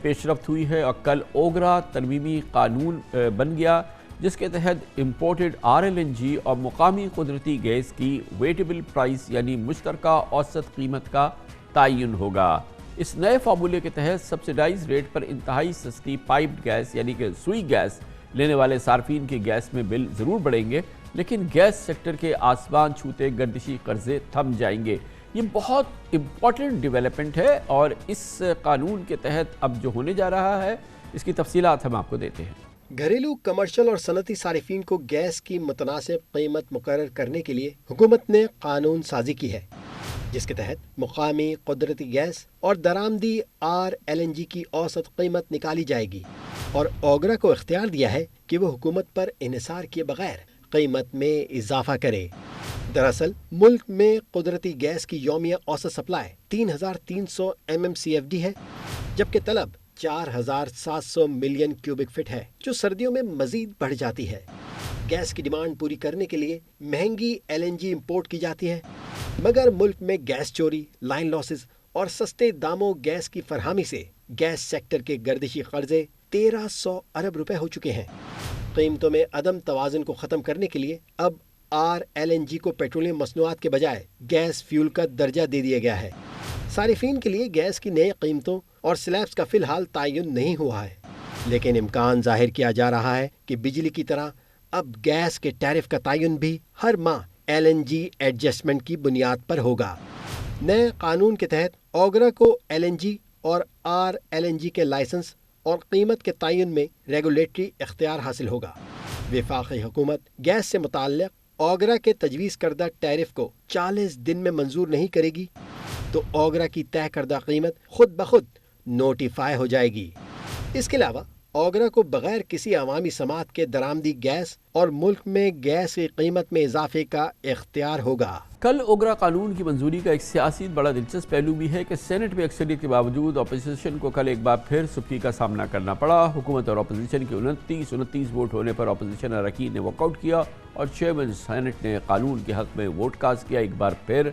پیش رفت ہوئی ہے. اور کل اوگرا ترمیمی قانون بن گیا جس کے تحت امپورٹڈ RLNG اور مقامی قدرتی گیس کی ویٹیبل پرائس یعنی مشترکہ اوسط قیمت کا تعین ہوگا. اس نئے فارمولے کے تحت سبسڈائز ریٹ پر انتہائی سستی پائپڈ گیس یعنی کہ سوئی گیس لینے والے صارفین کے گیس میں بل ضرور بڑھیں گے، لیکن گیس سیکٹر کے آسمان چھوتے گردشی قرضے تھم جائیں گے۔ یہ بہت امپورٹنٹ ڈیولپمنٹ ہے اور اس قانون کے تحت اب جو ہونے جا رہا ہے اس کی تفصیلات ہم آپ کو دیتے ہیں۔ گھریلو، کمرشل اور صنعتی صارفین کو گیس کی متناسب قیمت مقرر کرنے کے لیے حکومت نے قانون سازی کی ہے، جس کے تحت مقامی قدرتی گیس اور درآمدی RLNG کی اوسط قیمت نکالی جائے گی اور اوگرا کو اختیار دیا ہے کہ وہ حکومت پر انحصار کیے بغیر قیمت میں اضافہ کرے۔ دراصل ملک میں قدرتی گیس کی یومیہ اوسط سپلائی 3300 MMCFD ہے، جبکہ طلب 4700 ملین کیوبک فٹ ہے، جو سردیوں میں مزید بڑھ جاتی ہے۔ گیس کی ڈیمانڈ پوری کرنے کے لیے مہنگی LNG امپورٹ کی جاتی ہے، مگر ملک میں گیس چوری، لائن لاسز اور سستے داموں گیس کی فراہمی سے گیس سیکٹر کے گردشی قرضے 1300 ارب روپے ہو چکے ہیں۔ قیمتوں میں عدم توازن کو ختم کرنے کے لیے اب RLNG کو پیٹرولیم مصنوعات کے بجائے گیس فیول کا درجہ دے دیا گیا ہے۔ صارفین کے لیے گیس کی نئی قیمتوں اور سلیبس کا فی الحال تعین نہیں ہوا ہے، لیکن امکان ظاہر کیا جا رہا ہے کہ بجلی کی طرح اب گیس کے ٹیرف کا تعین بھی ہر ماہ LNG ایڈجسٹمنٹ کی بنیاد پر ہوگا۔ نئے قانون کے تحت اوگرا کو LNG اور RLNG کے لائسنس اور قیمت کے تعین میں ریگولیٹری اختیار حاصل ہوگا۔ وفاقی حکومت گیس سے متعلق اوگرا کے تجویز کردہ ٹیرف کو 40 دن میں منظور نہیں کرے گی تو اوگرا کی طے کردہ قیمت خود بخود نوٹیفائی ہو جائے گی۔ اس کے علاوہ اوگرا کو بغیر کسی عوامی سماعت کے درآمدی گیس اور ملک میں گیس کی قیمت میں اضافے کا اختیار ہوگا۔ کل اوگرا قانون کی منظوری کا ایک سیاسی بڑا دلچسپ پہلو بھی ہے کہ سینٹ میں اکثریت کے باوجود اپوزیشن کو کل ایک بار پھر سستی کا سامنا کرنا پڑا۔ حکومت اور اپوزیشن کے 29 ووٹ ہونے پر اپوزیشن اراکین نے واک آؤٹ کیا اور چیئرمین سینٹ نے قانون کے حق میں ووٹ کاسٹ کیا۔ ایک بار پھر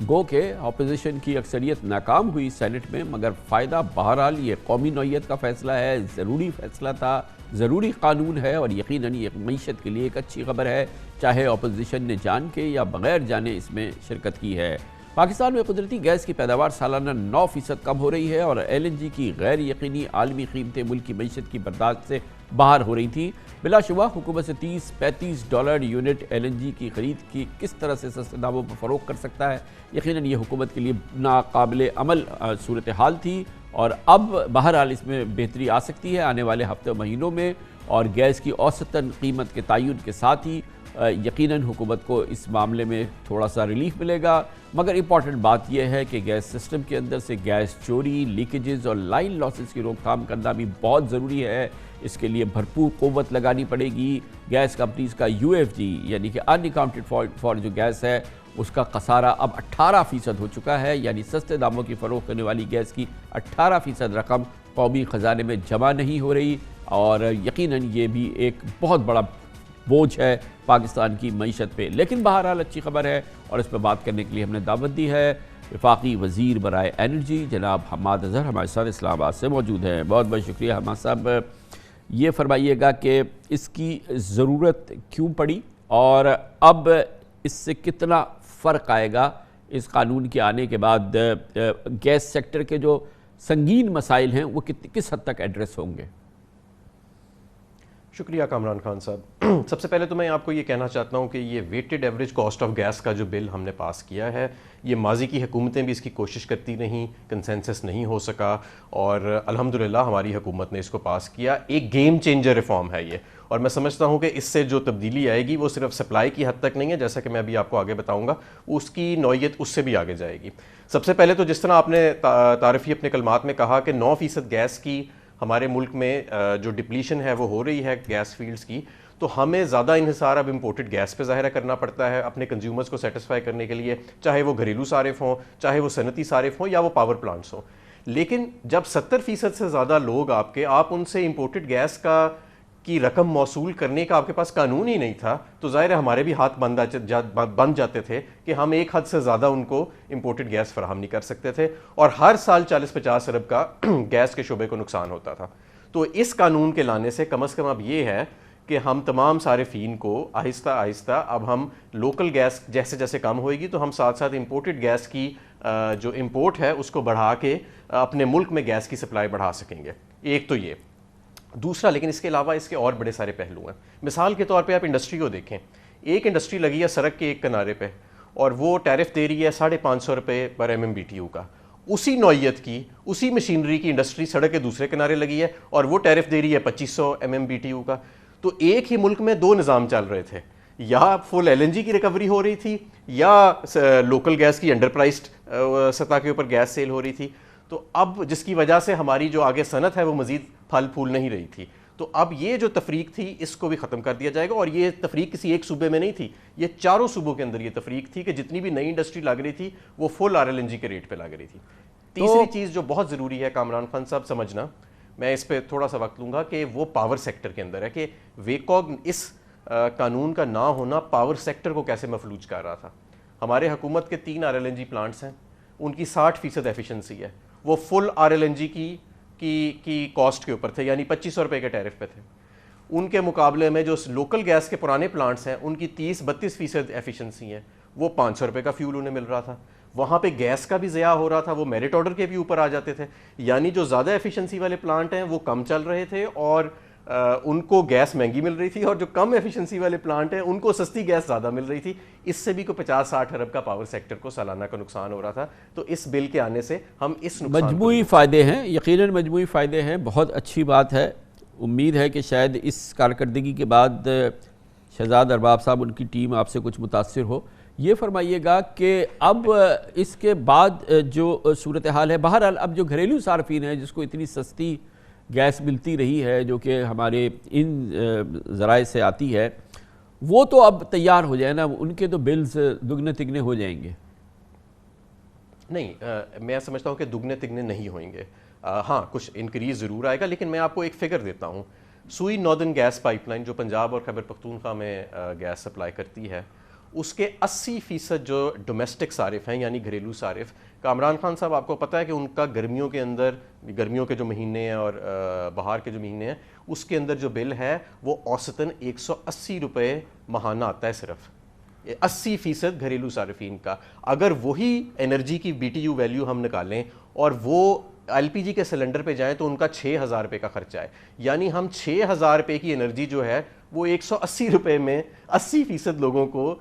گو کہ اپوزیشن کی اکثریت ناکام ہوئی سینٹ میں، مگر فائدہ بہرحال یہ قومی نوعیت کا فیصلہ ہے، ضروری فیصلہ تھا، ضروری قانون ہے اور یقیناً یہ معیشت کے لیے ایک اچھی خبر ہے، چاہے اپوزیشن نے جان کے یا بغیر جانے اس میں شرکت کی ہے۔ پاکستان میں قدرتی گیس کی پیداوار سالانہ 9% کم ہو رہی ہے اور LNG کی غیر یقینی عالمی قیمتیں ملک کی معیشت کی برداشت سے باہر ہو رہی تھیں۔ بلا شبہ حکومت سے $30-35 یونٹ LNG کی خرید کی کس طرح سے سستے داموں پر فروخت کر سکتا ہے، یقیناً یہ حکومت کے لیے ناقابل عمل صورتحال تھی اور اب بہرحال اس میں بہتری آ سکتی ہے آنے والے ہفتے مہینوں میں، اور گیس کی اوسطاً قیمت کے تعین کے ساتھ ہی یقیناً حکومت کو اس معاملے میں تھوڑا سا ریلیف ملے گا۔ مگر امپورٹنٹ بات یہ ہے کہ گیس سسٹم کے اندر سے گیس چوری، لیکیجز اور لائن لاسز کی روک تھام کرنا بھی بہت ضروری ہے۔ اس کے لیے بھرپور قوت لگانی پڑے گی۔ گیس کمپنیز کا UFG یعنی کہ ان اکاؤنٹڈ فار جو گیس ہے اس کا خسارہ اب 18% ہو چکا ہے، یعنی سستے داموں کی فروخت کرنے والی گیس کی 18% رقم قومی خزانے میں جمع نہیں ہو رہی، اور یقیناً یہ بھی ایک بہت بڑا بوجھ ہے پاکستان کی معیشت پہ۔ لیکن بہرحال اچھی خبر ہے اور اس پہ بات کرنے کے لیے ہم نے دعوت دی ہے وفاقی وزیر برائے انرجی جناب حماد اظہر ہمارے ساتھ اسلام آباد سے موجود ہیں۔ بہت بہت شکریہ حماد صاحب۔ یہ فرمائیے گا کہ اس کی ضرورت کیوں پڑی اور اب اس سے کتنا فرق آئے گا اس قانون کے آنے کے بعد، گیس سیکٹر کے جو سنگین مسائل ہیں وہ کس حد تک ایڈریس ہوں گے؟ شکریہ کامران خان صاحب۔ سب سے پہلے تو میں آپ کو یہ کہنا چاہتا ہوں کہ یہ weighted average cost of gas کا جو بل ہم نے پاس کیا ہے، یہ ماضی کی حکومتیں بھی اس کی کوشش کرتی رہیں، کنسنسس نہیں ہو سکا، اور الحمدللہ ہماری حکومت نے اس کو پاس کیا۔ ایک گیم چینجر ریفارم ہے یہ، اور میں سمجھتا ہوں کہ اس سے جو تبدیلی آئے گی وہ صرف سپلائی کی حد تک نہیں ہے، جیسا کہ میں ابھی آپ کو آگے بتاؤں گا، اس کی نوعیت اس سے بھی آگے جائے گی۔ سب سے پہلے تو جس طرح آپ نے تعارفی اپنے کلمات میں کہا کہ 9% گیس کی ہمارے ملک میں جو ڈپلیشن ہے وہ ہو رہی ہے گیس فیلڈز کی، تو ہمیں زیادہ انحصار اب امپورٹڈ گیس پہ ظاہرہ کرنا پڑتا ہے اپنے کنزیومرز کو سیٹسفائی کرنے کے لیے، چاہے وہ گھریلو صارف ہوں، چاہے وہ صنعتی صارف ہوں، یا وہ پاور پلانٹس ہوں۔ لیکن جب 70% سے زیادہ لوگ آپ ان سے امپورٹڈ گیس کی رقم موصول کرنے کا آپ کے پاس قانون ہی نہیں تھا، تو ظاہر ہے ہمارے بھی ہاتھ بند جاتے تھے کہ ہم ایک حد سے زیادہ ان کو امپورٹڈ گیس فراہم نہیں کر سکتے تھے، اور ہر سال 40-50 ارب کا گیس کے شعبے کو نقصان ہوتا تھا۔ تو اس قانون کے لانے سے کم از کم اب یہ ہے کہ ہم تمام صارفین کو آہستہ آہستہ اب ہم لوکل گیس جیسے جیسے کم ہوئے گی تو ہم ساتھ ساتھ امپورٹڈ گیس کی جو امپورٹ ہے اس کو بڑھا کے اپنے ملک میں گیس کی سپلائی بڑھا سکیں گے۔ ایک تو یہ، دوسرا لیکن اس کے علاوہ اس کے اور بڑے سارے پہلو ہیں۔ مثال کے طور پہ آپ انڈسٹری کو دیکھیں، ایک انڈسٹری لگی ہے سڑک کے ایک کنارے پہ اور وہ ٹیرف دے رہی ہے 550 روپے پر MMBTU کا. اسی نوعیت کی اسی مشینری کی انڈسٹری سڑک کے دوسرے کنارے لگی ہے اور وہ ٹیرف دے رہی ہے 2500 MMBTU کا. تو ایک ہی ملک میں 2 نظام چل رہے تھے, یا فل LNG کی ریکوری ہو رہی تھی یا لوکل گیس کی انڈر پرائسڈ سطح کے اوپر گیس سیل ہو رہی تھی. تو اب جس کی وجہ سے ہماری جو آگے صنعت ہے وہ مزید پھل پھول نہیں رہی تھی. تو اب یہ جو تفریق تھی اس کو بھی ختم کر دیا جائے گا, اور یہ تفریق کسی ایک صوبے میں نہیں تھی, یہ 4 صوبوں کے اندر یہ تفریق تھی کہ جتنی بھی نئی انڈسٹری لگ رہی تھی وہ فل RLNG کے ریٹ پہ لگ رہی تھی. تیسری چیز جو بہت ضروری ہے کامران خان صاحب سمجھنا, میں اس پہ تھوڑا سا وقت لوں گا, کہ وہ پاور سیکٹر کے اندر ہے کہ ویکوگ اس قانون کا نہ ہونا پاور سیکٹر کو کیسے مفلوج کر رہا تھا. ہمارے حکومت کے 3 RLNG پلانٹس ہیں, ان کی 60% ایفیشنسی ہے, وہ فل RLNG کی کاسٹ کے اوپر تھے, یعنی 2500 روپے کے ٹیرف پہ تھے. ان کے مقابلے میں جو لوکل گیس کے پرانے پلانٹس ہیں ان کی 30-32% ایفیشنسی ہے, وہ 500 روپے کا فیول انہیں مل رہا تھا. وہاں پہ گیس کا بھی ضیاع ہو رہا تھا, وہ میرٹ آرڈر کے بھی اوپر آ جاتے تھے. یعنی جو زیادہ ایفیشنسی والے پلانٹ ہیں وہ کم چل رہے تھے اور ان کو گیس مہنگی مل رہی تھی, اور جو کم ایفیشنسی والے پلانٹ ہیں ان کو سستی گیس زیادہ مل رہی تھی. اس سے بھی کوئی 50-60 ارب کا پاور سیکٹر کو سالانہ کا نقصان ہو رہا تھا. تو اس بل کے آنے سے ہم اس نقصان مجموعی فائدے ہیں, یقیناً مجموعی فائدے ہیں. بہت اچھی بات ہے. امید ہے کہ شاید اس کارکردگی کے بعد شہزاد ارباب صاحب, ان کی ٹیم آپ سے کچھ متاثر ہو. یہ فرمائیے گا کہ اب اس کے بعد جو صورتحال ہے, بہرحال اب جو گھریلو صارفین ہیں جس کو اتنی سستی گیس ملتی رہی ہے جو کہ ہمارے ان ذرائع سے آتی ہے, وہ تو اب تیار ہو جائے نا, ان کے تو بلز دگنے تگنے ہو جائیں گے. نہیں, میں سمجھتا ہوں کہ دگنے تگنے نہیں ہوئیں گے. ہاں کچھ انکریز ضرور آئے گا, لیکن میں آپ کو ایک فگر دیتا ہوں. سوئی ناردرن گیس پائپ لائن جو پنجاب اور خیبر پختونخوا میں گیس سپلائی کرتی ہے, اس کے 80% جو ڈومیسٹک صارف ہیں یعنی گھریلو صارف, کامران خان صاحب آپ کو پتہ ہے کہ ان کا گرمیوں کے اندر, گرمیوں کے جو مہینے ہیں اور بہار کے جو مہینے ہیں, اس کے اندر جو بل ہے وہ اوسطاً 180 روپے ماہانہ آتا ہے صرف. 80% گھریلو صارفین کا. اگر وہی انرجی کی BTU ویلیو ہم نکالیں اور وہ LPG کے سلنڈر پہ جائیں تو ان کا 6000 روپے کا خرچہ ہے. یعنی ہم 6000 روپے کی انرجی جو ہے وہ 180 روپے میں 80% لوگوں کو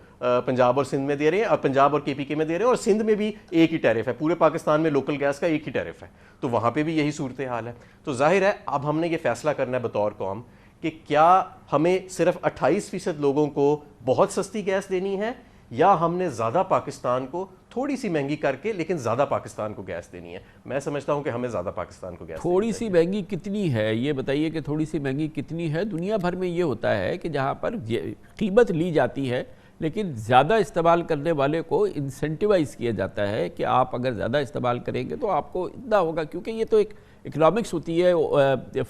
پنجاب اور سندھ میں دے رہے ہیں, اور پنجاب اور KPK میں دے رہے ہیں, اور سندھ میں بھی ایک ہی ٹیرف ہے. پورے پاکستان میں لوکل گیس کا ایک ہی ٹیرف ہے, تو وہاں پہ بھی یہی صورتحال ہے. تو ظاہر ہے اب ہم نے یہ فیصلہ کرنا ہے بطور قوم کہ کیا ہمیں صرف 28% لوگوں کو بہت سستی گیس دینی ہے, یا ہم نے زیادہ پاکستان کو تھوڑی سی مہنگی کر کے لیکن زیادہ پاکستان کو گیس دینی ہے. میں سمجھتا ہوں کہ ہمیں زیادہ پاکستان کو گیس تھوڑی سی مہنگی کتنی ہے, یہ بتائیے کہ تھوڑی سی مہنگی کتنی ہے. دنیا بھر میں یہ ہوتا ہے کہ جہاں پر قیمت لی جاتی ہے لیکن زیادہ استعمال کرنے والے کو انسینٹیوائز کیا جاتا ہے کہ آپ اگر زیادہ استعمال کریں گے تو آپ کو اتنا ہوگا, کیونکہ یہ تو ایک اکنامکس ہوتی ہے,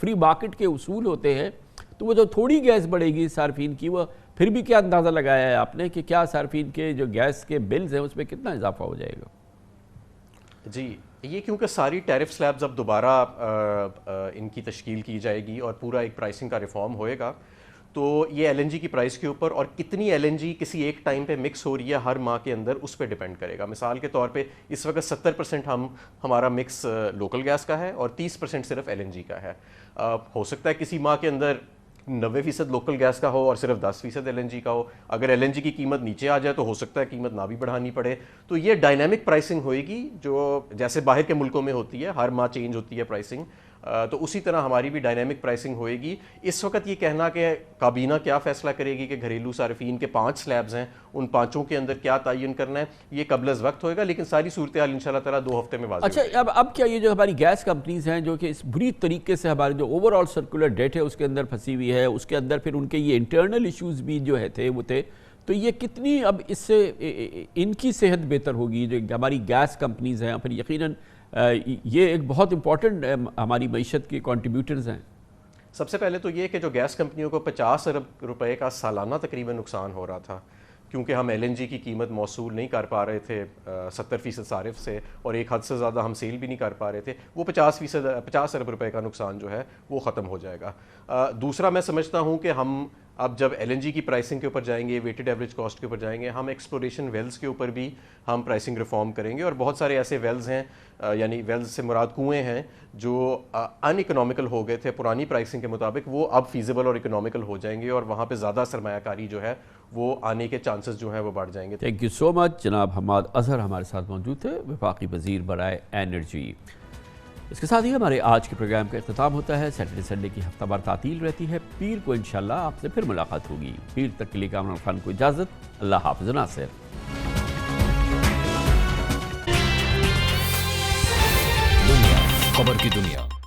فری مارکیٹ کے اصول ہوتے ہیں. تو وہ جو تھوڑی گیس بڑھے گی صارفین کی, وہ پھر بھی کیا اندازہ لگایا ہے آپ نے کہ کیا صارفین کے جو گیس کے بلز ہیں اس میں کتنا اضافہ ہو جائے گا؟ جی, یہ کیونکہ ساری ٹیرف سلیبز اب دوبارہ ان کی تشکیل کی جائے گی اور پورا ایک پرائسنگ کا ریفارم ہوئے گا, تو یہ LNG کی پرائس کے اوپر اور کتنی LNG کسی ایک ٹائم پہ مکس ہو رہی ہے ہر ماہ کے اندر اس پہ ڈیپینڈ کرے گا. مثال کے طور پہ اس وقت 70% ہمارا مکس لوکل گیس کا ہے اور 30% صرف LNG کا ہے. ہو سکتا ہے کسی ماہ کے اندر 90% لوکل گیس کا ہو اور صرف 10% LNG کا ہو. اگر LNG کی قیمت نیچے آ جائے تو ہو سکتا ہے قیمت نہ بھی بڑھانی پڑے. تو یہ ڈائنامک پرائسنگ ہوئے گی جو جیسے باہر کے ملکوں میں ہوتی ہے, ہر ماہ چینج ہوتی ہے پرائسنگ, تو اسی طرح ہماری بھی ڈائنامک پرائسنگ ہوئے گی. اس وقت یہ کہنا کہ کابینہ کیا فیصلہ کرے گی کہ گھریلو صارفین کے 5 سلیبز ہیں, ان 5 کے اندر کیا تعین کرنا ہے, یہ قبل از وقت ہوئے گا, لیکن ساری صورتحال انشاءاللہ تعالیٰ 2 ہفتے میں واضح. اچھا, اب کیا یہ جو ہماری گیس کمپنیز ہیں جو کہ اس بری طریقے سے ہمارے جو اوور آل سرکولر ڈیٹ ہے اس کے اندر پھنسی ہوئی ہے, اس کے اندر پھر ان کے یہ انٹرنل ایشوز بھی جو ہے تھے وہ تھے, تو یہ کتنی اب اس سے ان کی صحت بہتر ہوگی جو ہماری گیس کمپنیز ہیں؟ پھر یقیناً یہ ایک بہت امپورٹنٹ ہماری معیشت کے کنٹریبیوٹرز ہیں. سب سے پہلے تو یہ کہ جو گیس کمپنیوں کو 50 ارب روپے کا سالانہ تقریباً نقصان ہو رہا تھا, کیونکہ ہم LNG کی قیمت موصول نہیں کر پا رہے تھے 70% صارف سے, اور ایک حد سے زیادہ ہم سیل بھی نہیں کر پا رہے تھے, وہ 50 ارب روپے کا نقصان جو ہے وہ ختم ہو جائے گا. دوسرا میں سمجھتا ہوں کہ ہم اب جب LNG کی پرائسنگ کے اوپر جائیں گے, ویٹڈ ایوریج کاسٹ کے اوپر جائیں گے, ہم ایکسپلوریشن ویلز کے اوپر بھی ہم پرائسنگ ریفارم کریں گے. اور بہت سارے ایسے ویلز ہیں, یعنی ویلز سے مراد کنویں ہیں جو ان اکنامیکل ہو گئے تھے پرانی پرائسنگ کے مطابق, وہ اب فیزیبل اور اکنامیکل ہو جائیں گے, اور وہاں پہ زیادہ سرمایہ کاری جو ہے وہ آنے کے چانسز جو ہیں وہ بڑھ جائیں گے. تھینک یو سو مچ. جناب حماد اظہر ہمارے ساتھ موجود تھے, وفاقی وزیر برائے انرجی. اس کے ساتھ ہی ہمارے آج کے پروگرام کا اختتام ہوتا ہے. سیٹرڈے سنڈے کی ہفتہ وار تعطیل رہتی ہے. پیر کو انشاءاللہ آپ سے پھر ملاقات ہوگی. پیر تک کے لیے کامران خان کو اجازت. اللہ حافظ ناصر. خبر کی دنیا